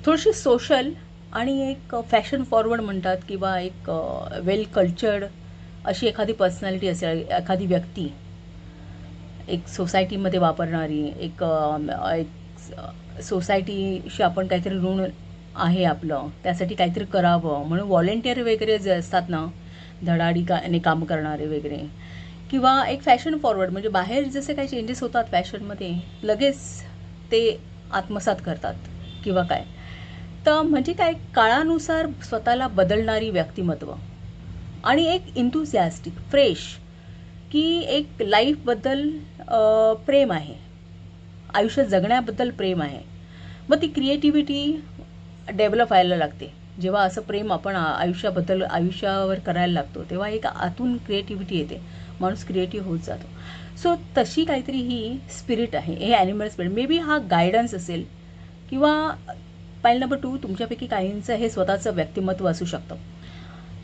S1: थोडीशी सोशल आणि एक फॅशन फॉरवर्ड म्हणतात किंवा एक वेल कल्चर्ड अशी एखादी पर्सनॅलिटी असेल, एखादी व्यक्ती एक सोसायटीमध्ये वापरणारी, एक सोसायटीशी आपण काहीतरी ऋण आहे आपलं, त्यासाठी काहीतरी करावं म्हणून व्हॉलेंटियर वगैरे जे असतात ना, धडाडीने काम करणारे वगैरे, किंवा एक फॅशन फॉरवर्ड म्हणजे बाहेर जसे काही चेंजेस होतात फॅशनमध्ये लगेच ते आत्मसात करतात किंवा काय. तर म्हणजे काय, काळानुसार स्वतःला बदलणारी व्यक्तिमत्व आणि एक इंथुसियास्टिक फ्रेश, की एक लाईफबद्दल प्रेम आहे, आयुष्य जगण्याबद्दल प्रेम आहे. मग ती क्रिएटिव्हिटी डेव्हलप व्हायला लागते. जेव्हा असं प्रेम आपण आयुष्यावर करायला लागतो तेव्हा एक आतून क्रिएटिव्हिटी येते, माणूस क्रिएटिव्ह होत जातो. सो तशी काहीतरी ही स्पिरिट आहे, हे ॲनिमल स्पिरिट. मे बी हा गायडन्स असेल किंवा पाईल नंबर 2, तुमच्यापैकी काहींचं हे स्वतःचं व्यक्तिमत्व असू शकतं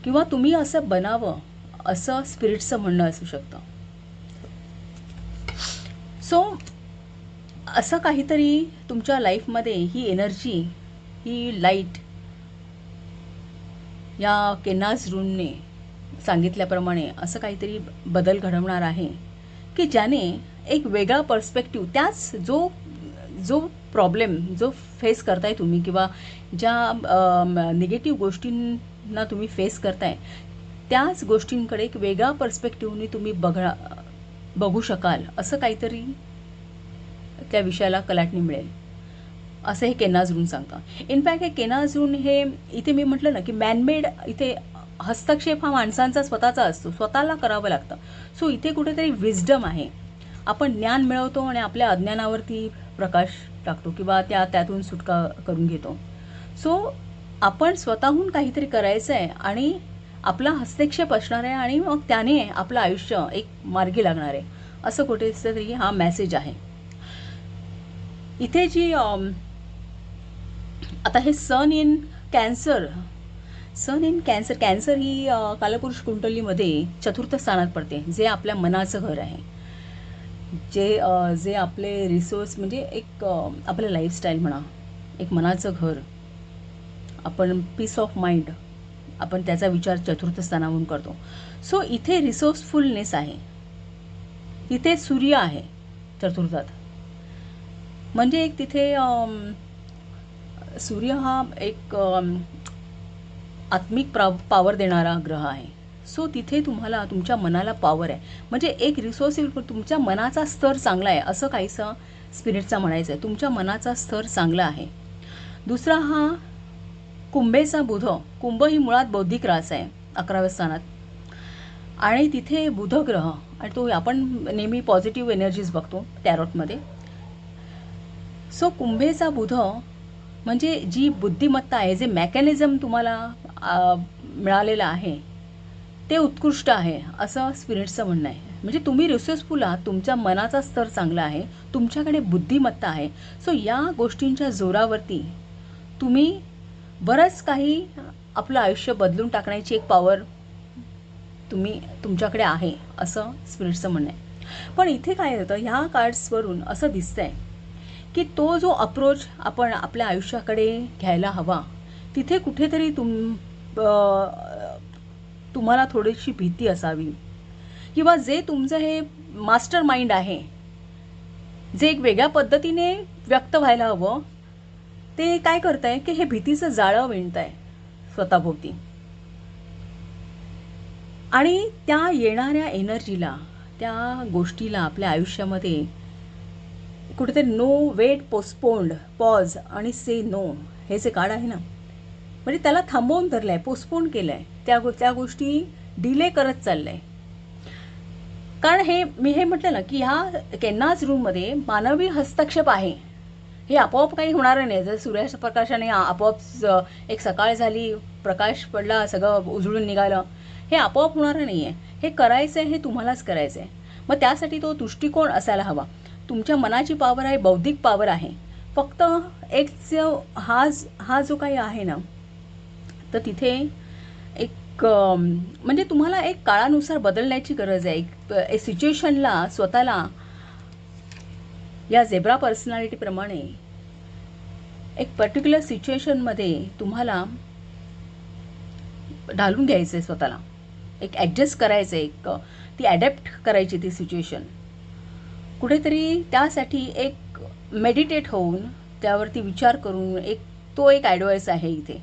S1: किंवा तुम्ही असं बनावं असं स्पिरिटचं म्हणणं असू शकतं. सो असं काहीतरी तुमच्या लाईफमध्ये ही एनर्जी, ही लाईट या केनाज रूनने सांगितल्याप्रमाणे असं काहीतरी बदल घडवणार आहे की ज्याने एक वेगळा पर्स्पेक्टिव्ह, त्याच जो प्रॉब्लेम जो फेस करताय तुम्ही किंवा ज्या निगेटिव्ह गोष्टींना तुम्ही फेस करताय, त्याच गोष्टींकडे एक वेगळा पर्स्पेक्टिव्हने तुम्ही बघू शकाल, असं काहीतरी त्या विषयाला कलाटणी मिळेल, असं हे केनाज रून सांगतं. इनफॅक्ट हे केनाज रून हे इथे मी म्हटलं ना की मॅनमेड, इथे हस्तक्षेप हा माणसांचा स्वतःचा असतो, स्वतःला करावं लागतं. सो इथे कुठेतरी विजडम आहे, आपण ज्ञान मिळवतो आणि आपल्या अज्ञानावरती प्रकाश टाकतो किंवा त्यातून सुटका करून घेतो. सो आपण स्वतःहून काहीतरी करायचं आहे आणि आपला हस्तक्षेप असणार आहे आणि मग त्याने आपलं आयुष्य एक मार्गी लागणार आहे, असं कुठेतरी हा मेसेज आहे. इथे जी आता हे सन इन कॅन्सर ही कालपुरुष कुंडलीमध्ये चतुर्थ स्थानात पडते, जे आपल्या मनाचं घर आहे, जे आपले रिसोर्स म्हणजे एक आपलं लाईफस्टाईल म्हणा, एक मनाचं घर, आपण पीस ऑफ माइंड, आपण त्याचा विचार चतुर्थ स्थानावरून करतो. सो इथे रिसोर्सफुलनेस आहे, इथे सूर्य आहे चतुर्थात, म्हणजे एक तिथे सूर्य हा एक आत्मिक पॉवर देणारा ग्रह आहे. सो तिथे तुम्हाला तुमच्या मनाला पॉवर आहे, म्हणजे एक रिसोर्सिबल, तुमच्या मनाचा स्तर चांगला आहे असं काहीसं स्पिरिटचा म्हणायचं आहे. तुमच्या मनाचा स्तर चांगला आहे. दुसरा, हा कुंभेचा बुध, कुंभ ही मुळात बौद्धिक रास आहे 11व्या स्थानात, आणि तिथे बुध ग्रह, आणि तो आपण नेहमी पॉझिटिव्ह एनर्जीज बघतो टॅरोटमध्ये. सो कुंभेचा बुध म्हणजे जी बुद्धिमत्ता आहे, जे मेकॅनिझम तुम्हाला मिळालेलं आहे, ते उत्कृष्ट आहे असं स्पिरिटचं म्हणणं आहे. म्हणजे तुम्ही रिसोर्सफुल आहात, तुमच्या मनाचा स्तर चांगला आहे, तुमच्याकडे बुद्धिमत्ता आहे. सो या गोष्टींच्या जोरावरती तुम्ही बरंच काही आपलं आयुष्य बदलून टाकण्याची एक पॉवर तुमच्याकडे आहे असं स्पिरिटचं म्हणणं आहे. पण इथे काय होतं, ह्या कार्ड्सवरून असं दिसतंय की तो जो अप्रोच आपण आपल्या आयुष्याकडे घ्यायला हवा, तिथे कुठेतरी तुम्हाला थोडीशी भीती असावी, किंवा जे तुमचं हे मास्टर माइंड आहे, जे एक वेगळ्या पद्धतीने व्यक्त व्हायला हवं, ते काय करताय की हे भीतीचं जाळं विणताय स्वतःभोवती. आणि त्या येणाऱ्या एनर्जीला, त्या गोष्टीला आपल्या आयुष्यामध्ये कुठेतरी नो, वेट, पोस्टपोन्ड, पॉज आणि से नो, हे जे कार्ड आहे ना, म्हणजे त्याला थांबवून धरलं आहे, पोस्टपोन केलं आहे, त्या गोष्टी डिले करत चाललं आहे. कारण मी म्हटलं ना की ह्या केन्नाज रूममध्ये मानवी हस्तक्षेप आहे. हे आपोआप काही होणार नाही. जर सूर्याच्या प्रकाशाने आपोआप एक सकाळ झाली, प्रकाश पडला, सगळं उजळून निघालं, हे आपोआप होणार नाही आहे. हे करायचं आहे, हे तुम्हालाच करायचं आहे. मग त्यासाठी तो दृष्टिकोन असायला हवा. तुमच्या मनाची पॉवर आहे, बौद्धिक पॉवर आहे. फक्त एक हा जो काही आहे ना, तर तिथे एक म्हणजे तुम्हाला एक काळानुसार बदलण्याची गरज आहे. एक सिच्युएशनला, स्वतःला या झेब्रा पर्सनॅलिटीप्रमाणे एक पर्टिक्युलर सिच्युएशनमध्ये तुम्हाला ढालून घ्यायचं आहे, स्वतःला एक ॲडजस्ट करायचं आहे, ती ॲडॅप्ट करायची ती सिच्युएशन. कुठेतरी त्यासाठी एक मेडिटेट होऊन, त्यावरती विचार करून तो एक ॲडवाईस आहे इथे.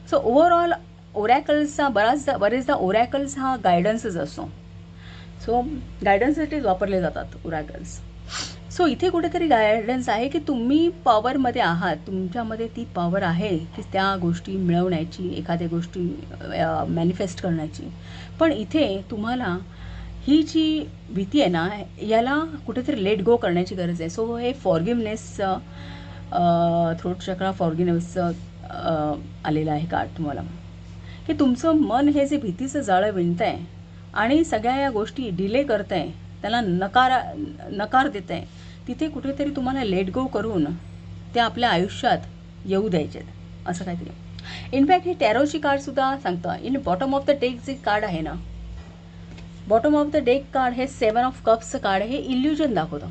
S1: सो ओव्हरऑल ओरॅकल्सचा बरेचदा ओरॅकल्स हा गायडन्सच असतो. सो गायडन्ससाठीच वापरले जातात ओरॅकल्स. सो इथे कुठेतरी गायडन्स आहे की तुम्ही पॉवरमध्ये आहात, तुमच्यामध्ये ती पॉवर आहे की त्या गोष्टी मिळवण्याची, एखाद्या गोष्टी मॅनिफेस्ट करण्याची. पण इथे तुम्हाला ही जी भीती आहे ना, याला कुठेतरी लेट गो करण्याची गरज आहे. सो हे फॉरगिवनेसचं, थ्रोट चक्रा फॉरगिवनेसचं आलेलं आहे कार्ड तुम्हाला, की तुमचं मन हे जे भीतीचं जाळं विणतं आहे आणि सगळ्या या गोष्टी डिले करत आहे, त्याला नकार देत आहे, तिथे कुठेतरी तुम्हाला लेट गो करून त्या आपल्या आयुष्यात येऊ द्यायचे आहेत, असं काहीतरी. इनफॅक्ट हे टॅरोची कार्डसुद्धा सांगतं. In bottom of the deck जे कार्ड आहे ना, bottom of the deck card हे 7 ऑफ कप्सचं कार्ड, हे इल्युजन दाखवतं.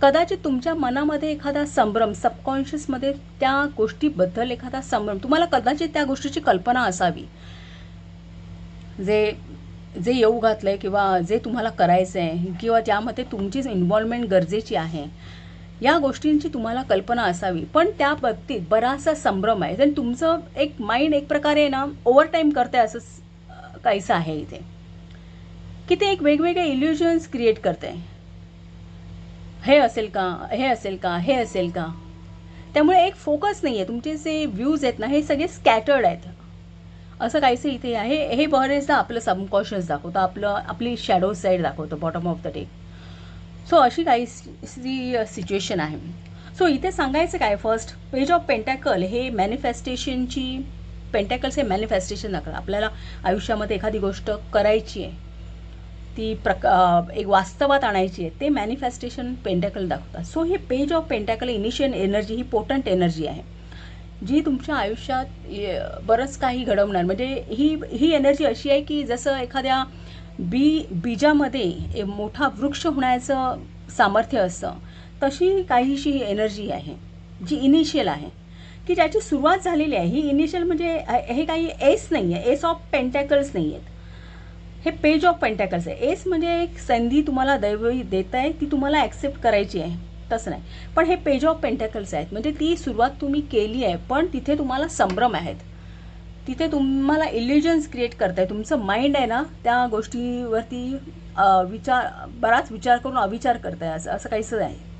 S1: कदाचित तुमच्या मनामध्ये एखादा संभ्रम, सबकॉन्शियसमध्ये त्या गोष्टीबद्दल एखादा संभ्रम, तुम्हाला कदाचित त्या गोष्टीची कल्पना असावी, जे येऊ घातलंय किंवा जे तुम्हाला करायचं आहे किंवा ज्यामध्ये तुमचीच इन्व्हॉल्वमेंट गरजेची आहे, या गोष्टींची तुम्हाला कल्पना असावी. पण त्या बाबतीत बराचसा संभ्रम आहे. तर तुमचं एक माइंड एक प्रकारे ना ओव्हरटाईम करते, असं काहीसं आहे इथे, की ते एक वेगवेगळे इल्युजन्स क्रिएट करते. हे असेल का, हे असेल का, हे असेल का. त्यामुळे एक फोकस नाही आहे. तुमचे जे व्ह्यूज आहेत ना, हे सगळे स्कॅटर्ड आहेत, असं काहीसं इथे आहे. हे बरेचदा आपलं सबकॉन्शियस दाखवतं, आपली शॅडो साईड दाखवतं, bottom of the deck. So अशी काहीशी सिच्युएशन आहे. सो इथे सांगायचं काय, फर्स्ट पेज ऑफ पेंटॅकल हे मॅनिफेस्टेशनची, पेंटॅकल्स हे मॅनिफेस्टेशन दाखवतं. आपल्याला आयुष्यामध्ये एखादी गोष्ट करायची आहे, ती एक वास्तवात आणायची आहे, ते मॅनिफेस्टेशन पेंटॅकल दाखवतात. सो हे page of pentacle initial energy, ही पोटंट एनर्जी आहे, जी तुमच्या आयुष्यात बरंच काही घडवणार. म्हणजे ही एनर्जी अशी आहे की जसं एखाद्या बीजामध्ये मोठा वृक्ष होण्याचं सामर्थ्य असतं, तशी काहीशी एनर्जी आहे जी इनिशियल आहे, की ज्याची सुरुवात झालेली आहे. ही इनिशियल म्हणजे हे काही एस नाही आहे, एस ऑफ पेंटॅकल्स नाही आहेत, हे पेज ऑफ पेंटॅकल्स आहे. एस म्हणजे एक संधी तुम्हाला दैव देत आहे, ती तुम्हाला ॲक्सेप्ट करायची आहे, तसं नाही. पण हे पेज ऑफ पेंटॅकल्स आहेत, म्हणजे ती सुरुवात तुम्ही केली आहे, पण तिथे तुम्हाला संभ्रम आहेत, तिथे तुम्हाला इल्युजन्स क्रिएट करताय. तुमचं माइंड आहे ना, त्या गोष्टीवरती बराच विचार करून अविचार करताय, असं काहीसं आहे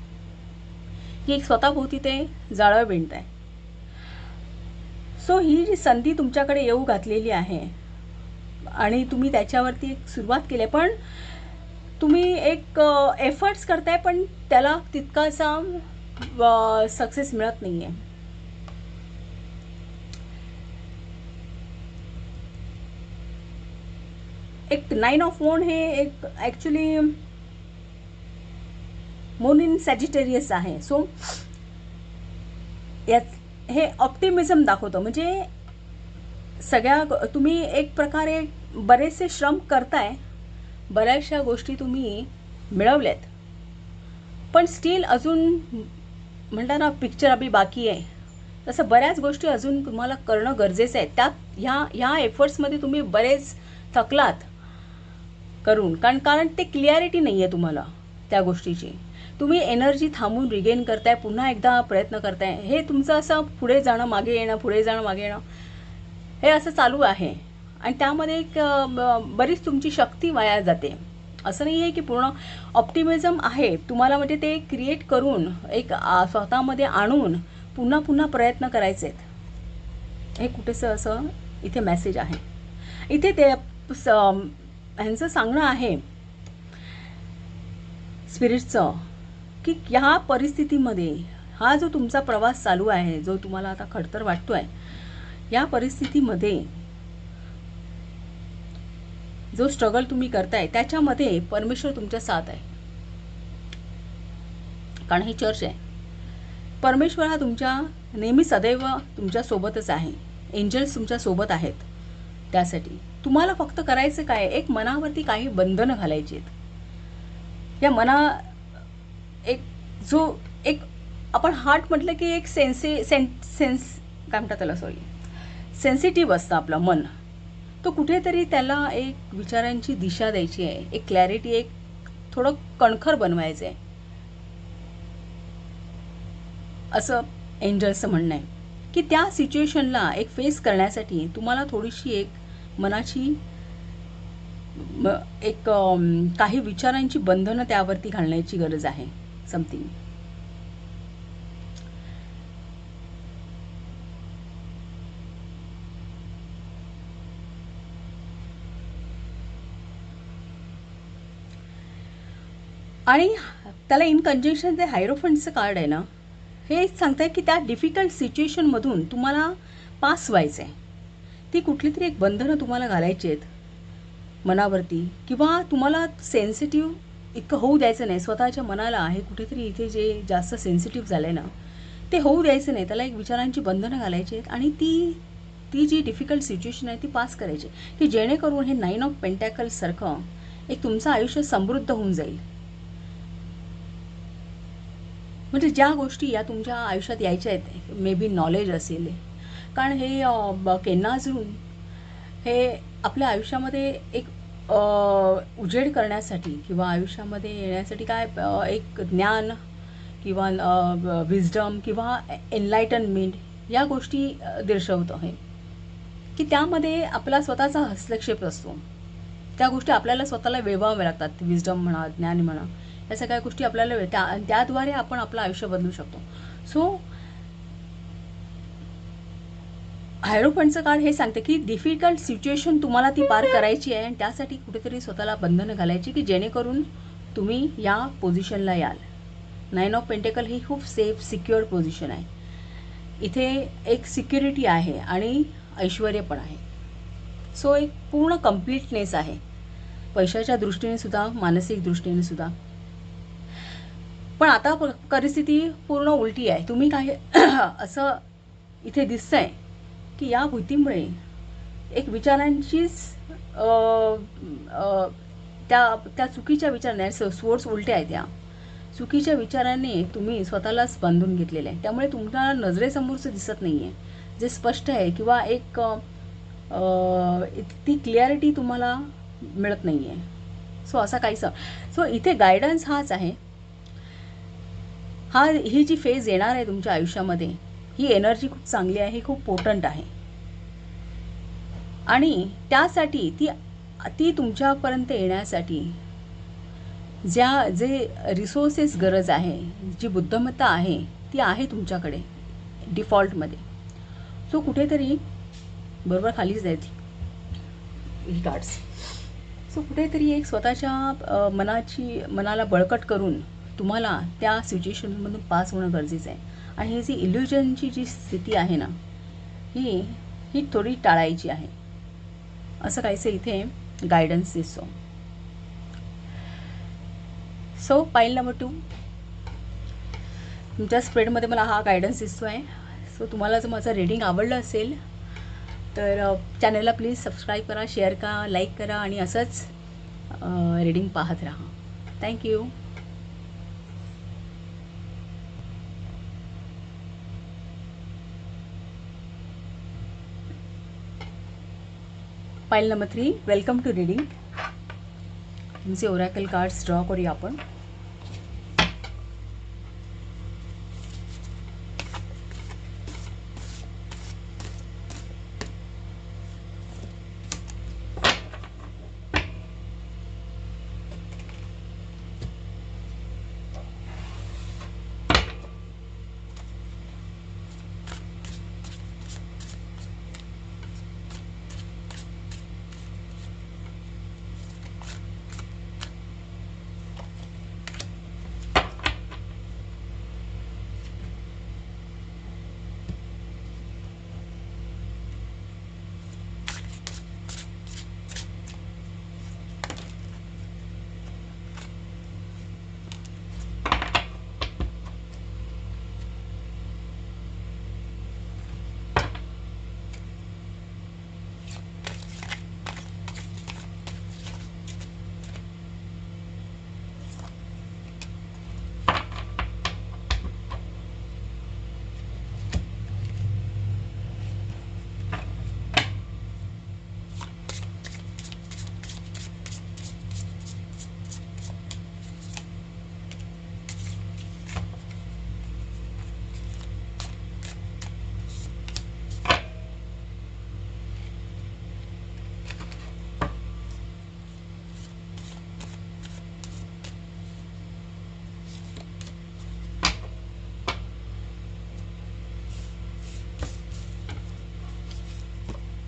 S1: की एक स्वतःभोवती ते जाळं विणत आहे. सो ही जी संधी तुमच्याकडे येऊ घातलेली आहे आणि तुम्ही त्याच्यावरती एक सुरुवात केली आहे, पण तुम्ही एक एफर्ट्स करताय, पण त्याला तितकासा सक्सेस मिळत नाही आहे. एक 9 ऑफ वॉन्ड हे एक ॲक्च्युली मून इन सॅजिटेरियस आहे. सो यात हे ऑप्टिमिझम दाखवतं. म्हणजे सगळ्या तुम्ही एक प्रकारे बरेचसे श्रम करताय, बऱ्याचशा गोष्टी तुम्ही मिळवल्यात, पण स्टील अजून म्हणतात ना पिक्चर अभी बाकी आहे, तसं बऱ्याच गोष्टी अजून तुम्हाला करणं गरजेचं आहे. त्यात ह्या एफर्ट्समध्ये तुम्ही बरेच थकलात करून, कारण ते क्लिअरिटी नाही आहे तुम्हाला त्या गोष्टीची. तुम्ही एनर्जी थांबून रिगेन करताय, पुन्हा एकदा प्रयत्न करताय. हे तुमचं असं पुढे जाणं मागे येणं, पुढे जाणं मागे येणं हे असं चालू आहे. आणि त्यामध्ये एक बरीच तुमची शक्ती वाया जाते. असं नाही आहे की पूर्ण ऑप्टिमिझम आहे तुम्हाला, म्हणजे ते क्रिएट करून एक स्वतःमध्ये आणून पुन्हा पुन्हा प्रयत्न करायचे आहेत. हे कुठेसं असं इथे मेसेज आहे. इथे ते ह्यांचं सांगणं आहे स्पिरिटचं की ह्या परिस्थितीमध्ये हा जो तुमचा प्रवास चालू आहे, जो तुम्हाला आता खडतर वाटतोय, या परिस्थितीमध्ये जो स्ट्रगल तुम्ही करताय त्याच्यामध्ये परमेश्वर तुमच्या साथ आहे. कारण ही चर्च आहे. परमेश्वर हा तुमच्या नेहमी सदैव तुमच्या सोबतच आहे. एंजल्स तुमच्या सोबत आहेत. त्यासाठी तुम्हाला फक्त करायचं काय, एक मनावरती काही बंधनं घालायची आहेत. या मना एक आपण हार्ट म्हटलं की एक सेन्स काय म्हणतात त्याला, सेन्सिटिव्ह असतं आपलं मन. तो कुठेतरी त्याला एक विचारांची दिशा द्यायची आहे, एक क्लॅरिटी, एक थोडं कणखर बनवायचं आहे, असं एंजल्सचं म्हणणं आहे. की त्या सिच्युएशनला एक फेस करण्यासाठी तुम्हाला थोडीशी एक मनाची एक काही विचारांची बंधनं त्यावरती घालण्याची गरज आहे. समथिंग आणि त्याला इन कंजंक्शन जे हायरोफंटचं कार्ड आहे ना, हे सांगताय की त्या डिफिकल्ट सिच्युएशनमधून तुम्हाला पास व्हायचं आहे. ती कुठली तरी एक बंधनं तुम्हाला घालायची आहेत मनावरती, किंवा तुम्हाला सेन्सिटिव्ह इतकं होऊ द्यायचं नाही स्वतःच्या मनाला. हे कुठेतरी इथे जे जास्त सेन्सिटिव्ह झालं आहे ना, ते होऊ द्यायचं नाही. त्याला एक विचारांची बंधनं घालायची आहेत आणि ती जी डिफिकल्ट सिच्युएशन आहे ती पास करायची, की जेणेकरून हे 9 ऑफ पेंटॅकल्ससारखं एक तुमचं आयुष्य समृद्ध होऊन जाईल. म्हणजे ज्या गोष्टी या तुमच्या आयुष्यात यायच्या आहेत, मे बी नॉलेज असेल, कारण हे केन्नाजून हे आपल्या आयुष्यामध्ये एक उजेड करण्यासाठी किंवा आयुष्यामध्ये येण्यासाठी काय एक ज्ञान किंवा विजडम किंवा एनलायटनमेंट या गोष्टी दर्शवतं आहे, की त्यामध्ये आपला स्वतःचा हस्तक्षेप असतो. त्या गोष्टी आपल्याला स्वतःला वेवाव्या लागतात. विजडम म्हणा, ज्ञान म्हणा, या सगळ्या गोष्टी आपल्याला त्याद्वारे आपण आपलं आयुष्य बदलू शकतो. सो हायरोफंटचं कार्ड हे सांगते की डिफिकल्ट सिच्युएशन तुम्हाला ती पार करायची आहे आणि त्यासाठी कुठेतरी स्वतःला बंधनं घालायची, की जेणेकरून तुम्ही या पोझिशनला याल. 9 ऑफ पेंटेकल ही खूप सेफ सिक्युअर पोझिशन आहे. इथे एक सिक्युरिटी आहे आणि ऐश्वर्य पण आहे. सो एक पूर्ण कम्प्लीटनेस आहे, पैशाच्या दृष्टीने सुद्धा, मानसिक दृष्टीने सुद्धा. पण आता परिस्थिती पूर्ण उलटी आहे. तुम्ही काय असं इथे दिसतंय की या भीतीमुळे एक विचारांचीच त्या चुकीच्या विचाराने, सोर्स उलटे आहेत, त्या चुकीच्या विचाराने तुम्ही स्वतःलाच बांधून घेतलेलं आहे. त्यामुळे तुम्हाला नजरेसमोरचं दिसत नाही आहे जे स्पष्ट आहे, किंवा एक ती क्लिअरिटी तुम्हाला मिळत नाही आहे. सो असा काहीसा. सो इथे गायडन्स हाच आहे. ही जी फेज येणार आहे तुमच्या आयुष्यामध्ये, ही एनर्जी खूप चांगली आहे, खूप पोटंट आहे. आणि त्यासाठी ती तुमच्यापर्यंत येण्यासाठी जे रिसोर्सेस गरज आहे, जी बुद्धिमत्ता आहे, ती आहे तुमच्याकडे डिफॉल्टमध्ये. सो कुठेतरी बरोबर खालीच जायची ही कार्ड्स. सो कुठेतरी एक स्वतःच्या मनाला बळकट करून तुम्हाला त्या सिच्युएशनमधून पास होणं गरजेचं आहे. आणि ही जी इल्युजनची जी स्थिती आहे ना, ही थोडी टाळायची आहे, असं काहीसं इथे गायडन्स दिसतो. सो पाईल नंबर 2, तुमच्या स्प्रेडमध्ये मला हा गायडन्स दिसतो आहे. सो तुम्हाला जर माझं रीडिंग आवडलं असेल तर चॅनलला प्लीज सबस्क्राईब करा, शेअर करा, लाईक करा आणि असंच रीडिंग पाहत राहा. थँक्यू. पाईल नंबर 3, वेलकम टू रीडिंग. तुमचे ओरॅकल कार्ड्स ड्रॉ करूया आपण.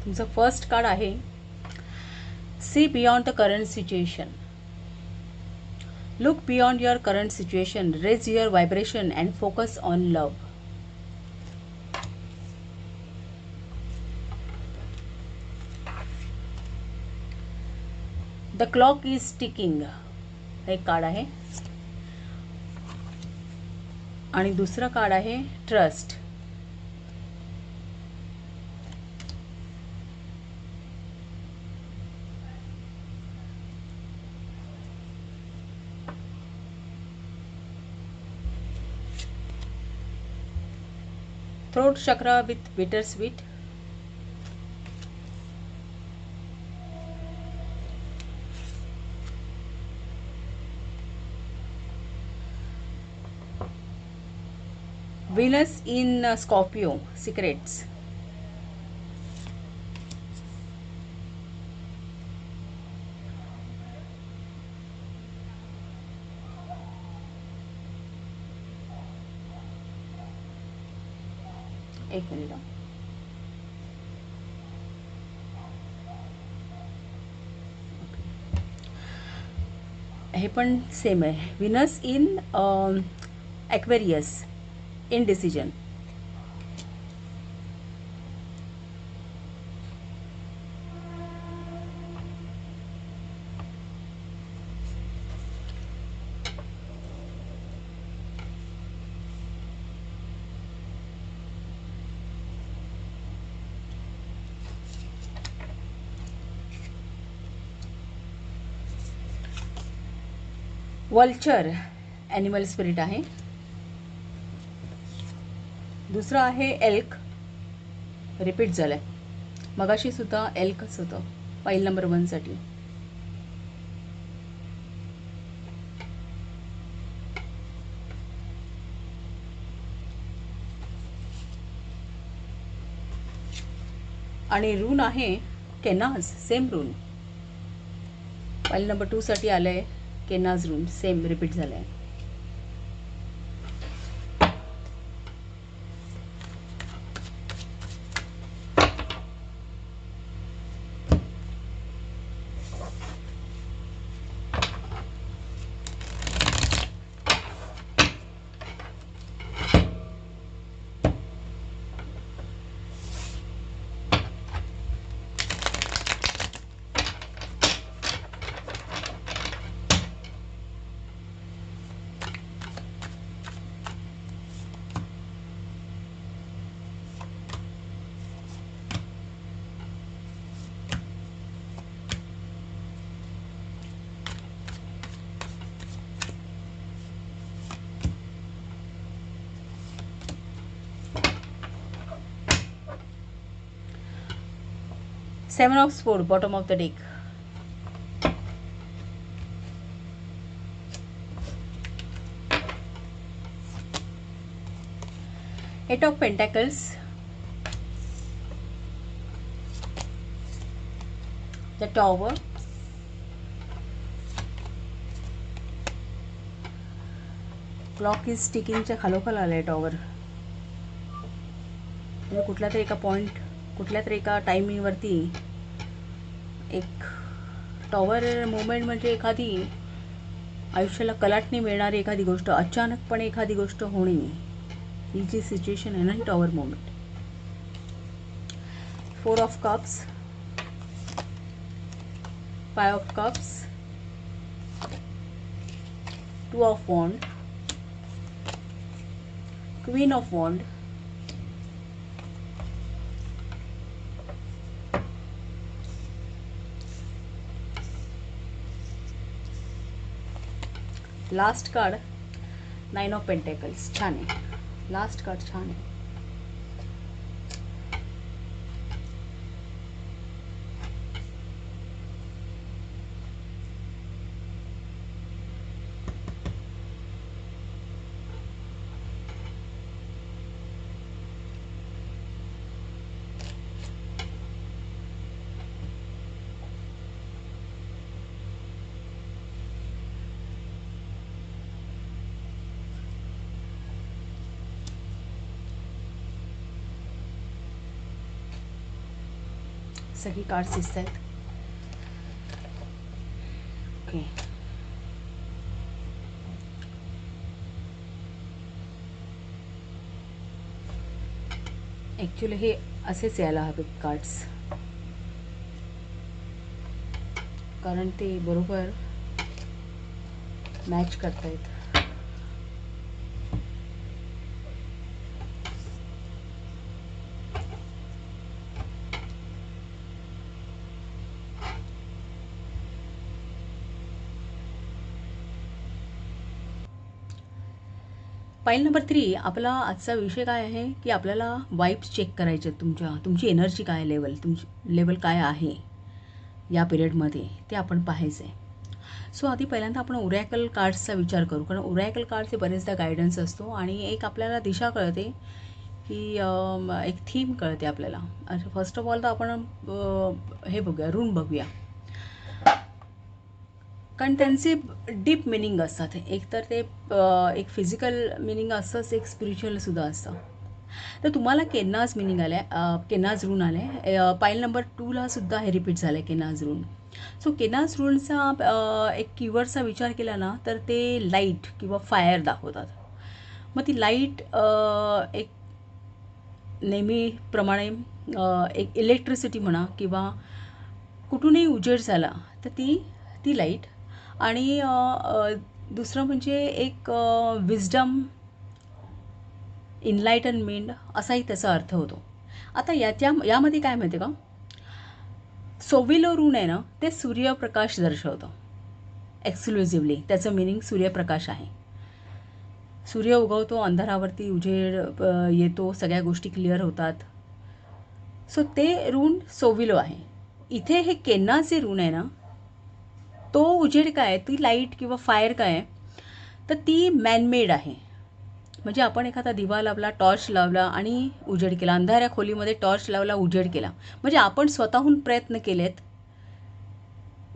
S1: तुमचं फर्स्ट कार्ड आहे see beyond the current situation. Look beyond your current situation, raise your vibration and focus on love. The clock is ticking हे card आहे. आणि दुसरं card आहे trust. Throat chakra with bittersweet. Venus in Scorpio, secrets. एक मिनिट. हे पण same आहे. Venus in Aquarius, indecision. Vulture animal spirit आहे. दुसरं आहे एल्क, रिपीट झालं आहे. मगाशी सुद्धा एल्कच होतं फाईल नंबर 1 साठी. आणि रून आहे केनाज, सेम रून. फाईल नंबर 2 साठी आलं आहे केनाज रून, सेम रिपीट झालं आहे. 7 of Swords, bottom of the deck. Eight of Pentacles, the Tower, clock is टिकिंगच्या खालोखाल आलं आहे टॉवर. म्हणजे कुठल्या तरी एका पॉईंट, कुठल्या तरी एका टायमिंगवरती एक टॉवर मुवमेंट म्हणजे एखादी आयुष्याला कलाटणी मिळणारी एखादी गोष्ट, अचानकपणे एखादी गोष्ट होणे, ही जी सिच्युएशन आहे ना, tower movement. 4 of Cups, 5 of Cups, 2 of Wands, Queen of Wands, last card 9 of Pentacles. छान आहे, लास्ट कार्ड छान आहे. सगळी कार्ड्स दिसत आहेत. ओके, ॲक्च्युली हे असेच यायला हवेत कार्ड्स, कारण ते बरोबर मॅच करतायत. पाईल नंबर 3, आपला आजचा विषय काय आहे की आपल्याला वाइब्स चेक करायचे आहेत. तुमची एनर्जी काय लेवल, तुमची लेवल काय आहे या पिरियडमध्ये, ते आपण पाहायचं आहे. सो आधी पहिल्यांदा आपण ओरॅकल कार्ड्सचा विचार करू, कारण ओरॅकल कार्डचे बरेचदा गायडन्स असतो आणि एक आपल्याला दिशा कळते की एक थीम कळते आपल्याला. फर्स्ट ऑफ ऑल तर आपण हे बघूया, रून बघूया, कारण त्यांचे डीप मिनिंग असतात. एक तर ते एक फिजिकल मिनिंग असतंच, एक स्पिरिच्युअलसुद्धा असतं. तर तुम्हाला केन्नाज मिनिंग आलं आहे, केन्नाज रून आलं आहे. पाईल नंबर 2ला सुद्धा हे रिपीट झालं आहे, केन्नाज रून. सो केन्नाज रूनचा एक कीवर्डचा विचार केला ना, तर ते लाईट किंवा फायर दाखवतात. मग ती लाईट एक नेहमीप्रमाणे एक इलेक्ट्रिसिटी म्हणा किंवा कुठूनही उजेड झाला तर ती लाईट. आणि दुसरं म्हणजे एक विजडम, इनलाइटनमेंट असाही त्याचा अर्थ होतो. आता यामध्ये काय माहिती का, सोविलो रून आहे ना, ते सूर्यप्रकाश दर्शवतं एक्सक्लुझिव्हली. त्याचं मिनिंग सूर्यप्रकाश आहे. सूर्य उगवतो, अंधारावरती उजेड येतो, सगळ्या गोष्टी क्लिअर होतात. सो ते रून सोविलो आहे. इथे हे केन्नाचे रून आहे ना, तो उजेड काय, ती लाईट किंवा फायर काय आहे, तर ती मॅनमेड आहे. म्हणजे आपण एखादा दिवा लावला, टॉर्च लावला आणि उजेड केला, अंधाऱ्या खोलीमध्ये टॉर्च लावला, उजेड केला, म्हणजे आपण स्वतःहून प्रयत्न केलेत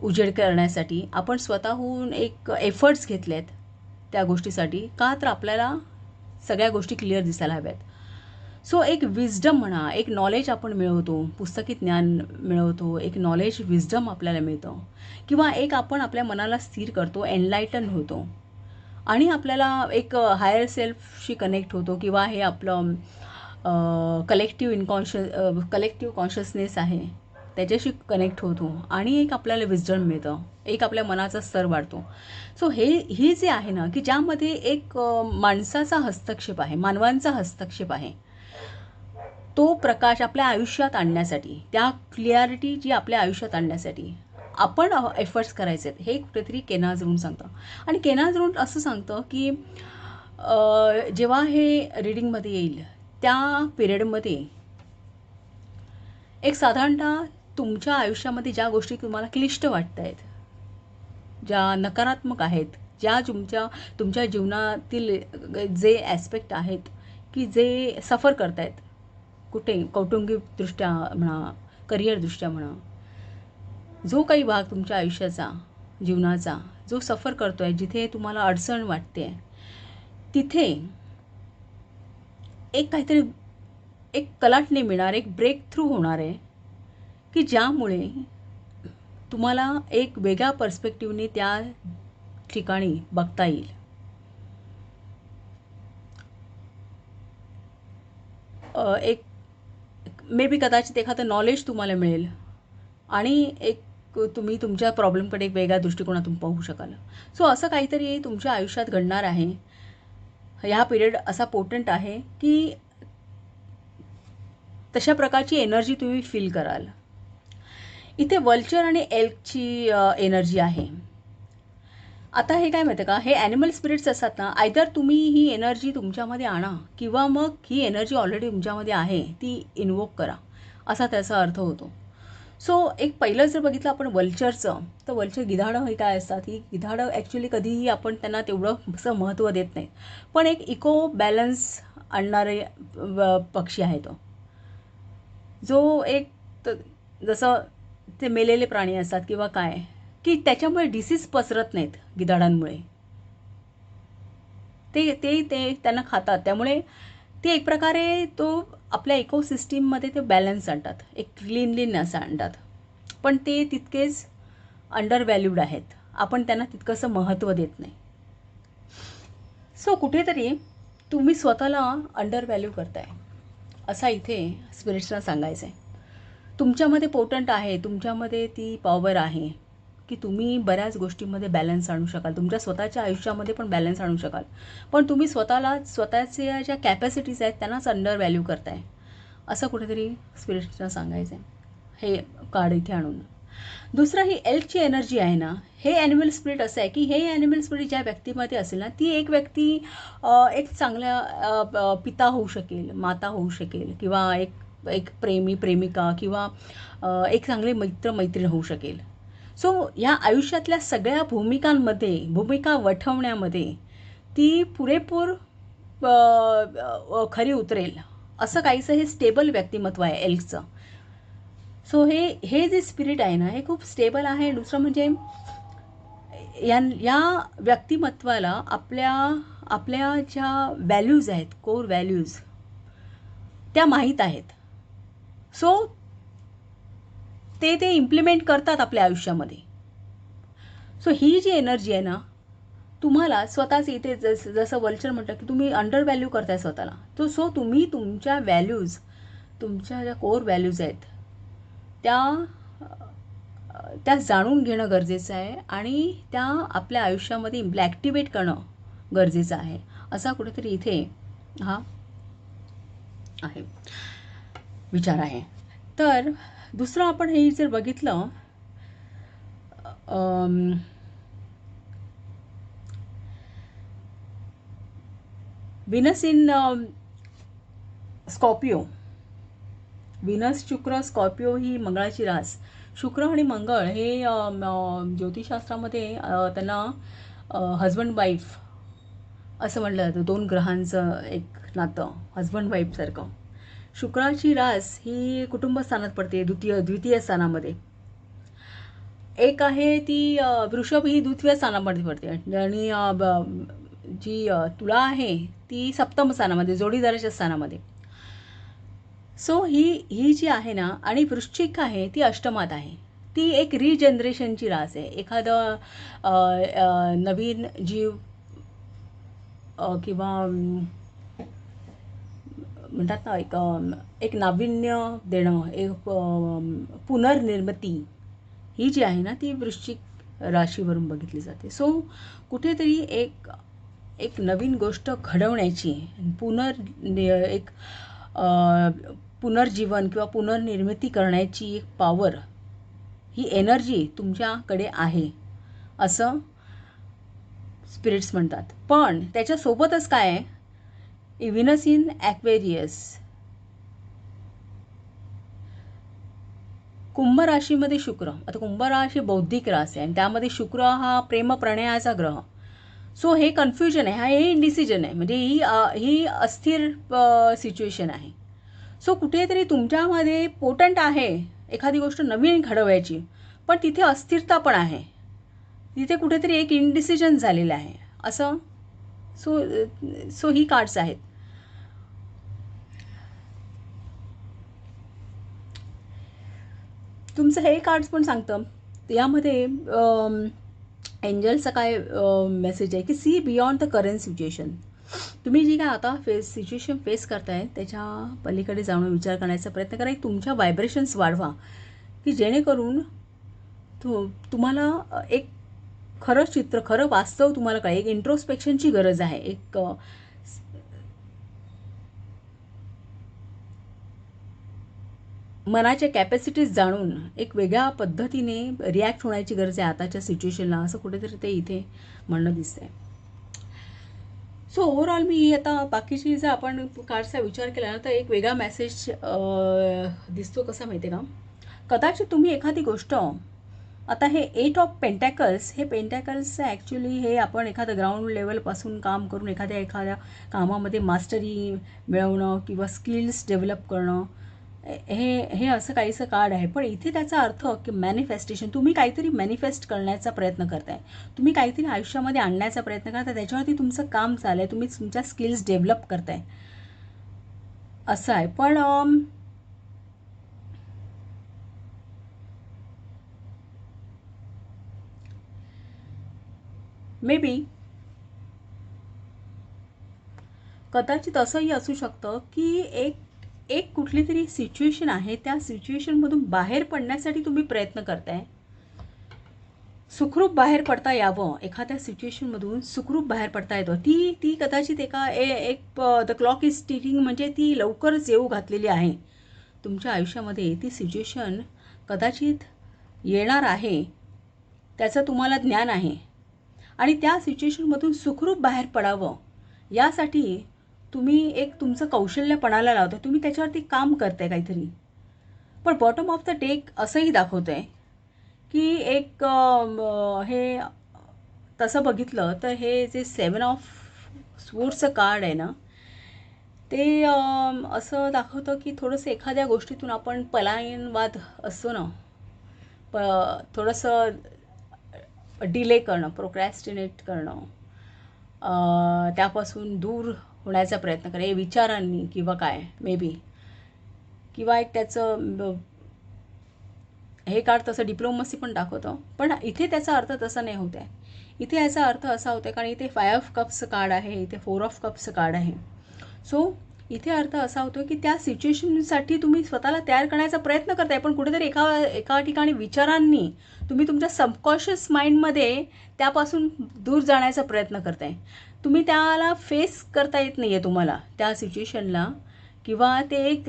S1: उजेड करण्यासाठी, आपण स्वतःहून एक एफर्ट्स घेतलेत त्या गोष्टीसाठी. का तर आपल्याला सगळ्या गोष्टी क्लिअर दिसायला हव्यात. सो एक विजडम म्हणा, एक नॉलेज आपण मिळवतो, पुस्तकी ज्ञान मिळवतो, एक नॉलेज विजडम आपल्याला मिळतं, किंवा एक आपण आपल्या मनाला स्थिर करतो, एनलाइटन होतो आणि आपल्याला एक हायर सेल्फशी कनेक्ट होतो, किंवा हे आपलं कलेक्टिव्ह कॉन्शियसनेस आहे त्याच्याशी कनेक्ट होतो आणि एक आपल्याला विजडम मिळतं, एक आपल्या मनाचा स्तर वाढतो. सो ही जे आहे ना, की ज्यामध्ये एक माणसाचा हस्तक्षेप आहे, मानवांचा हस्तक्षेप आहे, तो प्रकाश आपल्या आयुष्यात आणण्यासाठी, त्या क्लिअरिटी जी आपल्या आयुष्यात आणण्यासाठी आपण एफर्ट्स करायचे आहेत, हे कुठेतरी केन्नाज रून सांगतं. आणि केन्नाज रून असं सांगतं की जेव्हा हे रीडिंगमध्ये येईल त्या पिरियडमध्ये एक साधारणतः तुमच्या आयुष्यामध्ये ज्या गोष्टी तुम्हाला क्लिष्ट वाटत आहेत, ज्या नकारात्मक आहेत, ज्या तुमच्या जीवनातील जे ॲस्पेक्ट आहेत की जे सफर करतायत, कुठे कौटुंबिकदृष्ट्या म्हणा, करिअरदृष्ट्या म्हणा, जो काही भाग तुमच्या आयुष्याचा, जीवनाचा जो सफर करतो आहे, जिथे तुम्हाला अडचण वाटते आहे, तिथे एक काहीतरी एक कलाटणी मिळणार, एक ब्रेक थ्रू होणार आहे की ज्यामुळे तुम्हाला एक वेगळ्या पर्स्पेक्टिव्हने त्या ठिकाणी बघता येईल. एक मे बी कदाचित एखादं नॉलेज तुम्हाला मिळेल आणि एक तुम्ही तुमच्या प्रॉब्लेमकडे एक वेगळ्या दृष्टिकोनातून पाहू शकाल. सो असं काहीतरी तुमच्या आयुष्यात घडणार आहे. ह्या पिरियड असा पोटंट आहे की तशा प्रकारची एनर्जी तुम्ही फील कराल. इथे वल्चर आणि एल्कची एनर्जी आहे. आता हे काय माहिती का, हे ॲनिमल स्पिरिट्स असतात ना, आयदर तुम्ही ही एनर्जी तुमच्यामध्ये आणा किंवा मग ही एनर्जी ऑलरेडी तुमच्यामध्ये आहे ती इन्वोक करा, असा त्याचा अर्थ होतो. सो एक पहिलं जर बघितलं आपण वल्चरचं, तर वल्चर गिधाडं हे काय असतात, ही गिधाडं ॲक्च्युली कधीही आपण त्यांना तेवढं असं महत्त्व देत नाही, पण एक इको बॅलन्स आणणारे पक्षी आहे तो, जो एक जसं ते मेलेले प्राणी असतात किंवा काय, की त्याच्यामुळे डिसीज पसरत नाहीत गिधाडांमुळे. ते ते ते त्यांना खातात, त्यामुळे ते एक प्रकारे तो आपल्या इकोसिस्टीममध्ये ते बॅलन्स आणतात, एक क्लीनलीनेस आणतात. पण ते तितकेच अंडर व्हॅल्यूड आहेत, आपण त्यांना तितकंसं महत्त्व देत नाही. सो कुठेतरी तुम्ही स्वतःला अंडर व्हॅल्यू करताय, असा इथे स्पिरिट्सला सांगायचं आहे. तुमच्यामध्ये पोटंट आहे, तुमच्यामध्ये ती पॉवर आहे की तुम्ही बऱ्याच गोष्टींमध्ये बॅलन्स आणू शकाल, तुमच्या स्वतःच्या आयुष्यामध्ये पण बॅलन्स आणू शकाल. पण तुम्ही स्वतःच्या ज्या कॅपॅसिटीज आहेत त्यांनाच अंडर व्हॅल्यू करताय, असं कुठेतरी स्पिरिट्सला सांगायचं आहे हे कार्ड इथे आणून. दुसरं ही एल्कची एनर्जी आहे ना, हे ॲनिमल स्पिरिट असं आहे की हे ॲनिमल स्पिरिट ज्या व्यक्तीमध्ये असेल ना, ती एक व्यक्ती एक चांगल्या पिता होऊ शकेल, माता होऊ शकेल, किंवा एक प्रेमी प्रेमिका, किंवा एक चांगले मैत्रीण होऊ शकेल. सो ह्या आयुष्यातल्या सगळ्या भूमिका वठवण्यामध्ये ती पुरेपूर खरी उतरेल, असं काहीसं हे स्टेबल व्यक्तिमत्व आहे एल्कचं. सो हे जे स्पिरिट आहे ना, हे खूप स्टेबल आहे. दुसरं म्हणजे या व्यक्तिमत्वाला आपल्या ज्या व्हॅल्यूज आहेत, कोर व्हॅल्यूज, त्या माहीत आहेत. सो ते इम्प्लिमेंट करतात आपल्या आयुष्यामध्ये. सो ही जी एनर्जी आहे ना, तुम्हाला स्वतःच इथे जसं वल्चर म्हटलं की तुम्ही अंडर व्हॅल्यू करताय स्वतःला, सो तुम्ही तुमच्या व्हॅल्यूज, तुमच्या ज्या कोर व्हॅल्यूज आहेत त्या जाणून घेणं गरजेचं आहे आणि त्या आपल्या आयुष्यामध्ये ॲक्टिवेट करणं गरजेचं आहे, असा कुठेतरी इथे हा आहे विचार आहे. तर दुसरं आपण हे जर बघितलं, विनस इन स्कॉर्पिओ, विनस शुक्र स्कॉर्पिओ ही मंगळाची रास. शुक्र आणि मंगळ हे ज्योतिषशास्त्रामध्ये त्यांना हजबंड वाईफ असं म्हटलं जातं. दोन ग्रहांचं एक नातं, हजबंड वाईफसारखं. शुक्राची रास ही कुटुंबस्थानात पडते, द्वितीय स्थानामध्ये. एक आहे ती वृषभ, ही द्वितीय स्थानामध्ये पडते, आणि जी तुला आहे ती सप्तम स्थानामध्ये, जोडीदाराच्या स्थानामध्ये. सो ही जी आहे ना, आणि वृश्चिक आहे ती अष्टमात आहे. ती एक रिजनरेशनची रास आहे. एखादं नवीन जीव किंवा म्हणतात ना, एक नाविन्य देणं, एक पुनर्निर्मिती, ही जी आहे ना ती वृश्चिक राशीवरून बघितली जाते. सो कुठेतरी एक नवीन गोष्ट घडवण्याची, एक पुनर्जीवन किंवा पुनर्निर्मिती करण्याची एक पॉवर, ही एनर्जी तुमच्याकडे आहे असं स्पिरिट्स म्हणतात. पण त्याच्यासोबतच काय आहे, विनस इन ॲक्वेरियस, कुंभ राशीमध्ये शुक्र, आता कुंभ राशी बौद्धिक रास आहे आणि त्यामध्ये शुक्र हा प्रेम प्रणयाचा ग्रह. सो हे कन्फ्युजन आहे, हे इनडिसिजन आहे, म्हणजे ही अस्थिर सिच्युएशन आहे. सो कुठेतरी तुमच्यामध्ये पोटंट आहे एखादी गोष्ट नवीन घडवायची, पण तिथे अस्थिरता पण आहे, तिथे कुठेतरी एक इनडिसिजन झालेलं आहे असं. सो सो ही कार्ड्स आहेत. तुमचं हे कार्ड्स पण सांगतं यामध्ये एंजलचा काय मेसेज आहे की see beyond the current situation. तुम्ही जी काय आता सिच्युएशन फेस करताय त्याच्या पलीकडे जाऊन विचार करण्याचा प्रयत्न करा, तुमच्या व्हायब्रेशन्स वाढवा की जेणेकरून तुम्हाला एक खरं चित्र, खरं वास्तव तुम्हाला कळेल. एक इंट्रोस्पेक्शनची गरज आहे, एक मनाच्या कॅपॅसिटीज जाणून एक वेगळ्या पद्धतीने रिॲक्ट होण्याची गरज आहे आताच्या सिच्युएशनला, असं कुठेतरी ते इथे म्हणणं दिसतंय. सो ओव्हरऑल मी आता बाकीची जर आपण कार्डचा विचार केला ना तर एक वेगळा मेसेज दिसतो. कसा माहिती आहे का, कदाचित तुम्ही एखादी गोष्ट, आता हे 8 ऑफ पेंटॅकल्स, हे पेंटॅकल्स ॲक्च्युली हे आपण एखादं ग्राउंड लेवलपासून काम करून एखाद्या कामामध्ये मास्टरी मिळवणं किंवा स्किल्स डेव्हलप करणं, हे असं काहीसं कार्ड आहे. पण इथे त्याचा अर्थ की मॅनिफेस्टेशन, तुम्ही काहीतरी मॅनिफेस्ट करण्याचा प्रयत्न करताय, तुम्ही काहीतरी आयुष्यामध्ये आणण्याचा प्रयत्न करताय, त्याच्यावरती तुमचं काम चालू आहे, तुम्ही तुमच्या स्किल्स डेव्हलप करताय असं आहे. पण मे बी कदाचित असंही असू शकतं की एक कुठली तरी सिच्युएशन आहे, त्या सिच्युएशनमधून बाहेर पडण्यासाठी तुम्ही प्रयत्न करताय, सुखरूप बाहेर पडता यावं, एखाद्या सिच्युएशनमधून सुखरूप बाहेर पडता येतं. ती कदाचित एक द क्लॉक इज टिकिंग, म्हणजे ती लवकरच येऊ घातलेली आहे तुमच्या आयुष्यामध्ये. ती सिच्युएशन कदाचित येणार आहे, त्याचं तुम्हाला ज्ञान आहे, आणि त्या सिच्युएशनमधून सुखरूप बाहेर पडावं यासाठी तुम्ही एक तुमचं कौशल्य पणाला लावता, तुम्ही त्याच्यावरती काम करताय काहीतरी. पण बॉटम ऑफ द डेक असंही दाखवतं आहे की एक हे तसं बघितलं तर हे जे 7 ऑफ स्वॉर्ड्सचं कार्ड आहे ना, ते असं दाखवतं की थोडंसं एखाद्या गोष्टीतून आपण पलायनवाद असतो ना, थोडंसं डिले करणं, प्रोक्रॅस्टिनेट करणं, त्यापासून दूर होण्याचा प्रयत्न करा, विचारांनी किंवा काय मे बी, किंवा एक त्याचं हे कार्ड तसं डिप्लोमसी पण दाखवतं. पण इथे त्याचा अर्थ तसा नाही होत आहे. इथे याचा अर्थ असा होता, कारण इथे 5 ऑफ कप्सचं कार्ड आहे, इथे 4 ऑफ कप्सचं कार्ड आहे. सो इथे अर्थ असा होतो की त्या सिच्युएशनसाठी तुम्ही स्वतःला तयार करण्याचा प्रयत्न करताय, पण कुठेतरी एका ठिकाणी विचारांनी तुम्ही तुमच्या सबकॉन्शियस माइंडमध्ये त्यापासून दूर जाण्याचा प्रयत्न करताय. तुम्ही त्याला फेस करता येत नाही आहे तुम्हाला त्या सिच्युएशनला, किंवा ते एक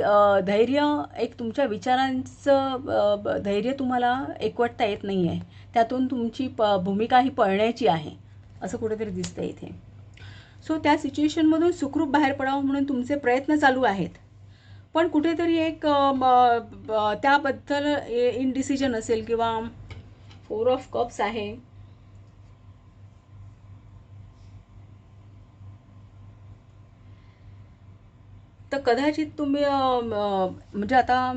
S1: धैर्य, एक तुमच्या विचारांचं धैर्य तुम्हाला एकवटता येत नाही आहे, त्यातून तुमची भूमिका ही पळण्याची आहे असं कुठेतरी दिसतं इथे. सो त्या सिच्युएशनमधून सुखरूप बाहेर पडावं म्हणून तुमचे प्रयत्न चालू आहेत, पण कुठेतरी एक त्याबद्दल इनडिसिजन असेल, किंवा 4 ऑफ कप्स आहे, तर कदाचित तुम्ही म्हणजे आता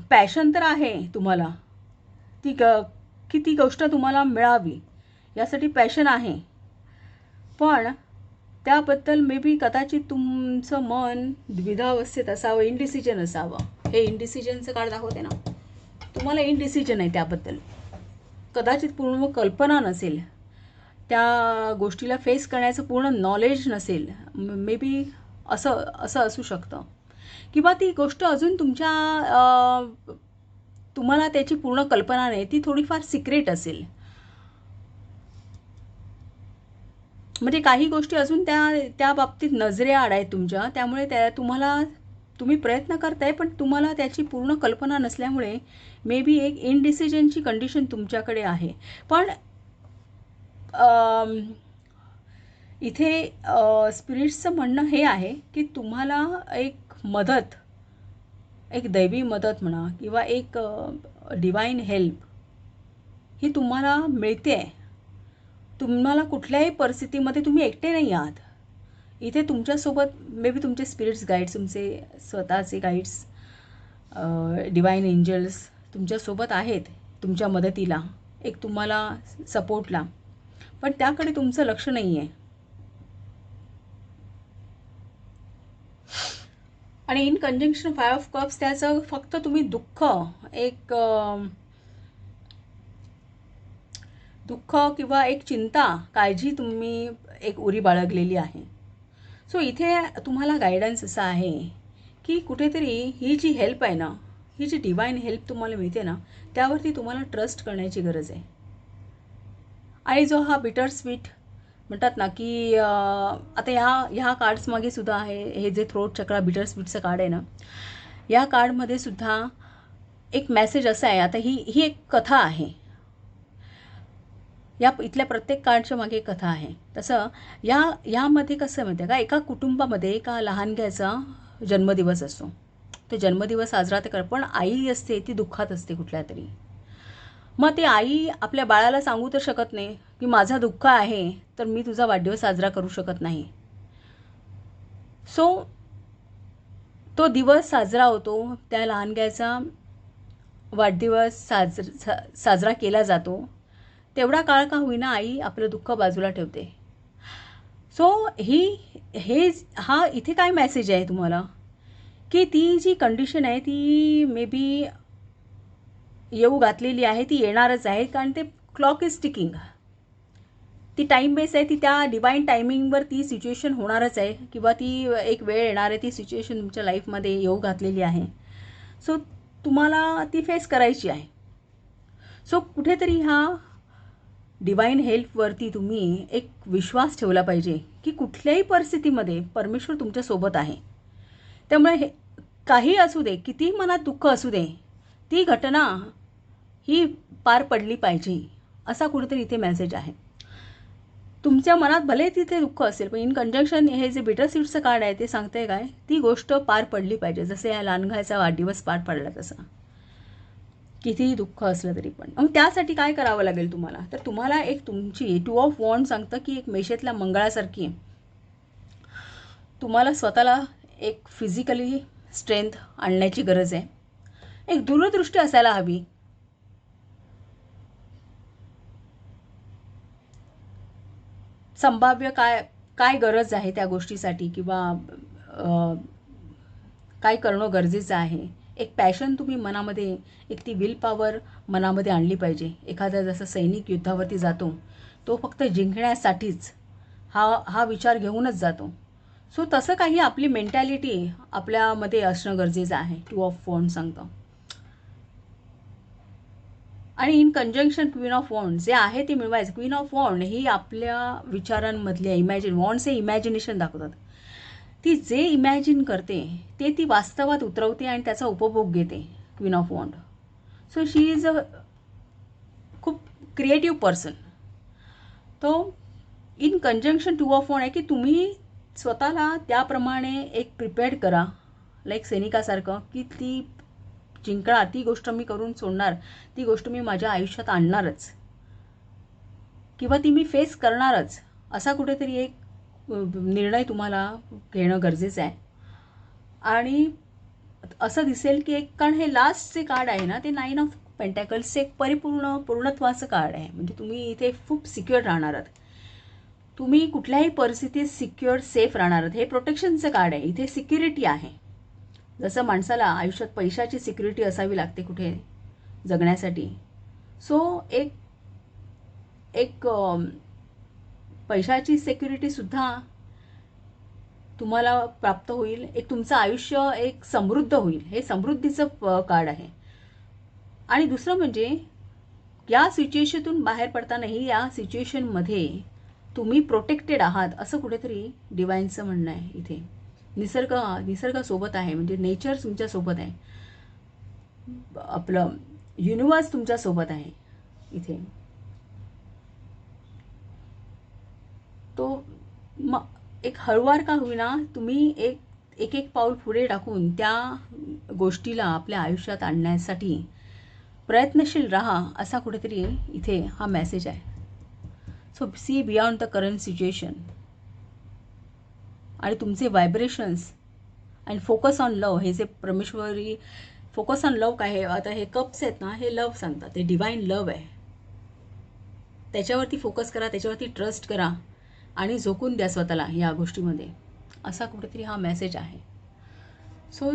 S1: पॅशन तर आहे तुम्हाला, की ती गोष्ट तुम्हाला मिळावी यासाठी पॅशन आहे, पण त्याबद्दल मे बी कदाचित तुमचं मन द्विधावस्थेत असावं, इनडिसिजन असावं. हे इनडिसिजनचं कार्ड दाखवते ना, तुम्हाला इनडिसिजन आहे त्याबद्दल, कदाचित पूर्ण कल्पना नसेल, त्या गोष्टीला फेस करण्याचं पूर्ण नॉलेज नसेल, मे बी असं असू शकतं. किंवा ती गोष्ट अजून तुम्हाला त्याची पूर्ण कल्पना नाही, ती थोडीफार सिक्रेट असेल, म्हणजे काही गोष्टी अजून त्या बाबतीत नजरेआड आहेत तुमच्या, त्यामुळे तुम्ही प्रयत्न करताय, पण तुम्हाला त्याची पूर्ण कल्पना नसल्यामुळे मे बी एक इनडिसिजनची कंडिशन तुमच्याकडे आहे. पण इथे स्पिरिट्सचं म्हणणं हे आहे की तुम्हाला एक दैवी मदत म्हणा, किंवा एक डिवाइन हेल्प ही तुम्हाला मिळते आहे. तुम्हाला कुठल्याही परिस्थितीमध्ये तुम्ही एकटे नाही आहात. इथे तुमच्यासोबत मे बी तुमचे स्पिरिट्स गाईड्स, तुमचे स्वतःचे गाईड्स, डिवाइन एंजल्स तुमच्यासोबत आहेत, तुमच्या मदतीला, एक तुम्हाला सपोर्टला, पण त्याकडे तुमचं लक्ष नाही आहे. आणि इन कंजंक्शन 5 ऑफ कप्स त्याचं फक्त तुम्ही दुःख किंवा एक चिंता, काळजी तुम्ही एक उरी बाळगलेली आहे. सो इथे तुम्हाला गायडन्स असा आहे की कुठेतरी ही जी हेल्प आहे ना, ही जी डिवाइन हेल्प तुम्हाला मिळते ना, त्यावरती तुम्हाला ट्रस्ट करण्याची गरज आहे. आणि जो हा बिटर स्वीट म्हणतात ना की आता ह्या कार्ड्समागे सुद्धा आहे, हे जे थ्रोट चक्रा बिटर स्वीटचं कार्ड आहे ना, या कार्डमध्ये सुद्धा एक मेसेज असा आहे. आता ही एक कथा आहे. या इथल्या प्रत्येक कार्डच्या मागे एक कथा आहे. तसं यामध्ये कसं माहिती आहे का, एका कुटुंबामध्ये एका लहानग्याचा जन्मदिवस असतो. तो जन्मदिवस साजरा ते पण आई असते ती दुःखात असते कुठल्या तरी. मग ती आई आपल्या बाळाला सांगू तर शकत नाही की माझा दुःख आहे तर मी तुझा वाढदिवस साजरा करू शकत नाही. सो तो दिवस साजरा होतो, त्या लहानग्याचा वाढदिवस साजरा केला जातो. तेवढा काळ का होईना आई आपलं दुःख बाजूला ठेवते. सो हा इथे काय मेसेज आहे तुम्हाला, की ती जी कंडिशन आहे ती मे बी येऊ घातलेली आहे, ती येणारच आहे. कारण ते क्लॉक इज टिकिंग, ती टाईम बेस आहे, ती त्या डिवाइन टायमिंगवर ती सिच्युएशन होणारच आहे, किंवा ती एक वेळ येणार आहे, ती सिच्युएशन तुमच्या लाईफमध्ये येऊ घातलेली आहे. सो तुम्हाला ती फेस करायची आहे. सो कुठेतरी हा डिवाइन हेल्पवरती तुम्ही एक विश्वास ठेवला पाहिजे की कुठल्याही परिस्थितीमध्ये परमेश्वर तुमच्यासोबत आहे. त्यामुळे काही असू दे, किती मनात दुःख असू दे, ती घटना ही पार पडली पाहिजे, असा कुठेतरी इथे मेसेज आहे. तुमच्या मनात भले तिथे दुःख असेल, पण इन कंजंक्शन हे जे बिटर स्वीटचं कार्ड आहे ते सांगते काय, ती गोष्ट पार पडली पाहिजे. जसे या लहानगायचा वाढदिवस पार पडला तसा, कितीही दुःख असलं तरी पण. मग त्यासाठी काय करावं लागेल तुम्हाला, तर तुम्हाला एक तुमची 2 ऑफ वॉन्ड सांगतं की एक मेषेतल्या मंगळासारखी तुम्हाला स्वतःला एक फिजिकली स्ट्रेंथ आणण्याची गरज आहे. एक दूरदृष्टी असायला हवी. संभाव्य काय गरज आहे त्या गोष्टीसाठी, किंवा काय करणं गरजेचं आहे. एक पॅशन तुम्ही मनामध्ये, एक ती विल पॉवर मनामध्ये आणली पाहिजे. एखादा जसा सैनिक युद्धावरती जातो, तो फक्त जिंकण्यासाठीच हा विचार घेऊनच जातो. सो तसं काही आपली मेंटॅलिटी आपल्यामध्ये असणं गरजेचं आहे, 2 ऑफ वॉन्ड सांगतं. आणि इन कंजंक्शन क्वीन ऑफ वॉन्ड जे आहे ते मिळवायचं. क्वीन ऑफ वॉन्ड ही आपल्या विचारांमधले वॉन्ड्स हे इमॅजिनेशन दाखवतात. ती जे इमॅजिन करते ते ती वास्तवात उतरवते आणि त्याचा उपभोग घेते, queen of wand. So she is a खूप क्रिएटिव्ह पर्सन. तो इन कंजंक्शन 2 ऑफ वॉन्ड आहे की तुम्ही स्वतःला त्याप्रमाणे एक प्रिपेअर्ड करा, लाईक सैनिकासारखं, की ती जिंकणार, ती गोष्ट मी करून सोडणार, ती गोष्ट मी माझ्या आयुष्यात आणणारच, किंवा ती मी फेस करणारच, असा कुठेतरी एक निर्णय तुम्हाला घेणं गरजेचं आहे. आणि असं दिसेल की एक, कारण हे लास्टचे कार्ड आहे ना, ते 9 ऑफ पेंटॅकल्सचे एक पूर्णत्वाचं कार्ड आहे. म्हणजे तुम्ही इथे खूप सिक्युअर राहणार आहात, तुम्ही कुठल्याही परिस्थितीत सिक्युअर सेफ राहणार आहात. हे प्रोटेक्शनचं कार्ड आहे, इथे सिक्युरिटी आहे. जसं माणसाला आयुष्यात पैशाची सिक्युरिटी असावी लागते कुठे जगण्यासाठी, सो एक पैशाची सिक्युरिटीसुद्धा तुम्हाला प्राप्त होईल. एक तुमचं आयुष्य एक समृद्ध होईल, हे समृद्धीचं कार्ड आहे. आणि दुसरं म्हणजे या सिच्युएशनतून बाहेर पडतानाही या सिच्युएशनमध्ये तुम्ही प्रोटेक्टेड आहात, असं कुठेतरी डिवाइनचं म्हणणं आहे. इथे निसर्ग सोबत आहे, म्हणजे नेचर तुमच्यासोबत आहे, आपलं युनिवर्स तुमच्यासोबत आहे इथे. तो मग एक हळूवार का होईना तुम्ही एक पाऊल पुढे टाकून त्या गोष्टीला आपल्या आयुष्यात आणण्यासाठी प्रयत्नशील राहा असा कुठेतरी इथे हा मेसेज आहे. So see beyond the current situation आणि तुमचे vibrations and focus on love. हे जे परमेश्वरी फोकस ऑन लव काय आहे, आता हे कप्स आहेत ना, हे लव सांगतात, ते डिवाइन लव आहे. त्याच्यावरती फोकस करा, त्याच्यावरती ट्रस्ट करा आणि झोकून द्या स्वतःला या गोष्टीमध्ये, असा कुठेतरी हा मेसेज आहे. सो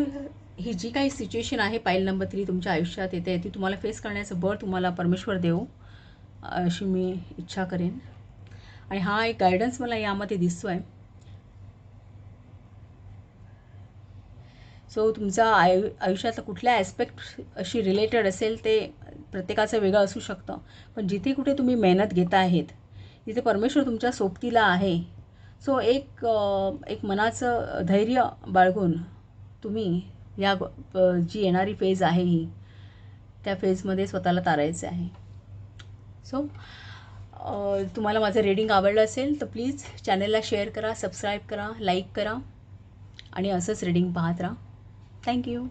S1: ही जी काही सिच्युएशन आहे पाईल नंबर 3 तुमच्या आयुष्यात येते, ती तुम्हाला फेस करण्याचं बळ तुम्हाला परमेश्वर देऊ अशी मी इच्छा करेन. आणि हा एक गायडन्स मला यामध्ये दिसतो आहे. सो तुमचा आयुष्यातला कुठल्या ॲस्पेक्ट अशी रिलेटेड असेल ते प्रत्येकाचं वेगळं असू शकतं, पण जिथे कुठे तुम्ही मेहनत घेता आहेत तिथे परमेश्वर तुमच्या सोबतीला आहे. सो एक मनाचं धैर्य बाळगून तुम्ही या जी येणारी फेज आहे ही त्या फेजमध्ये स्वतःला तारायचं आहे. सो तुम्हाला माझं रीडिंग आवडलं असेल तर प्लीज चॅनलला शेअर करा, सबस्क्राईब करा, लाईक करा आणि असंच रीडिंग पाहत राहा. थँक्यू.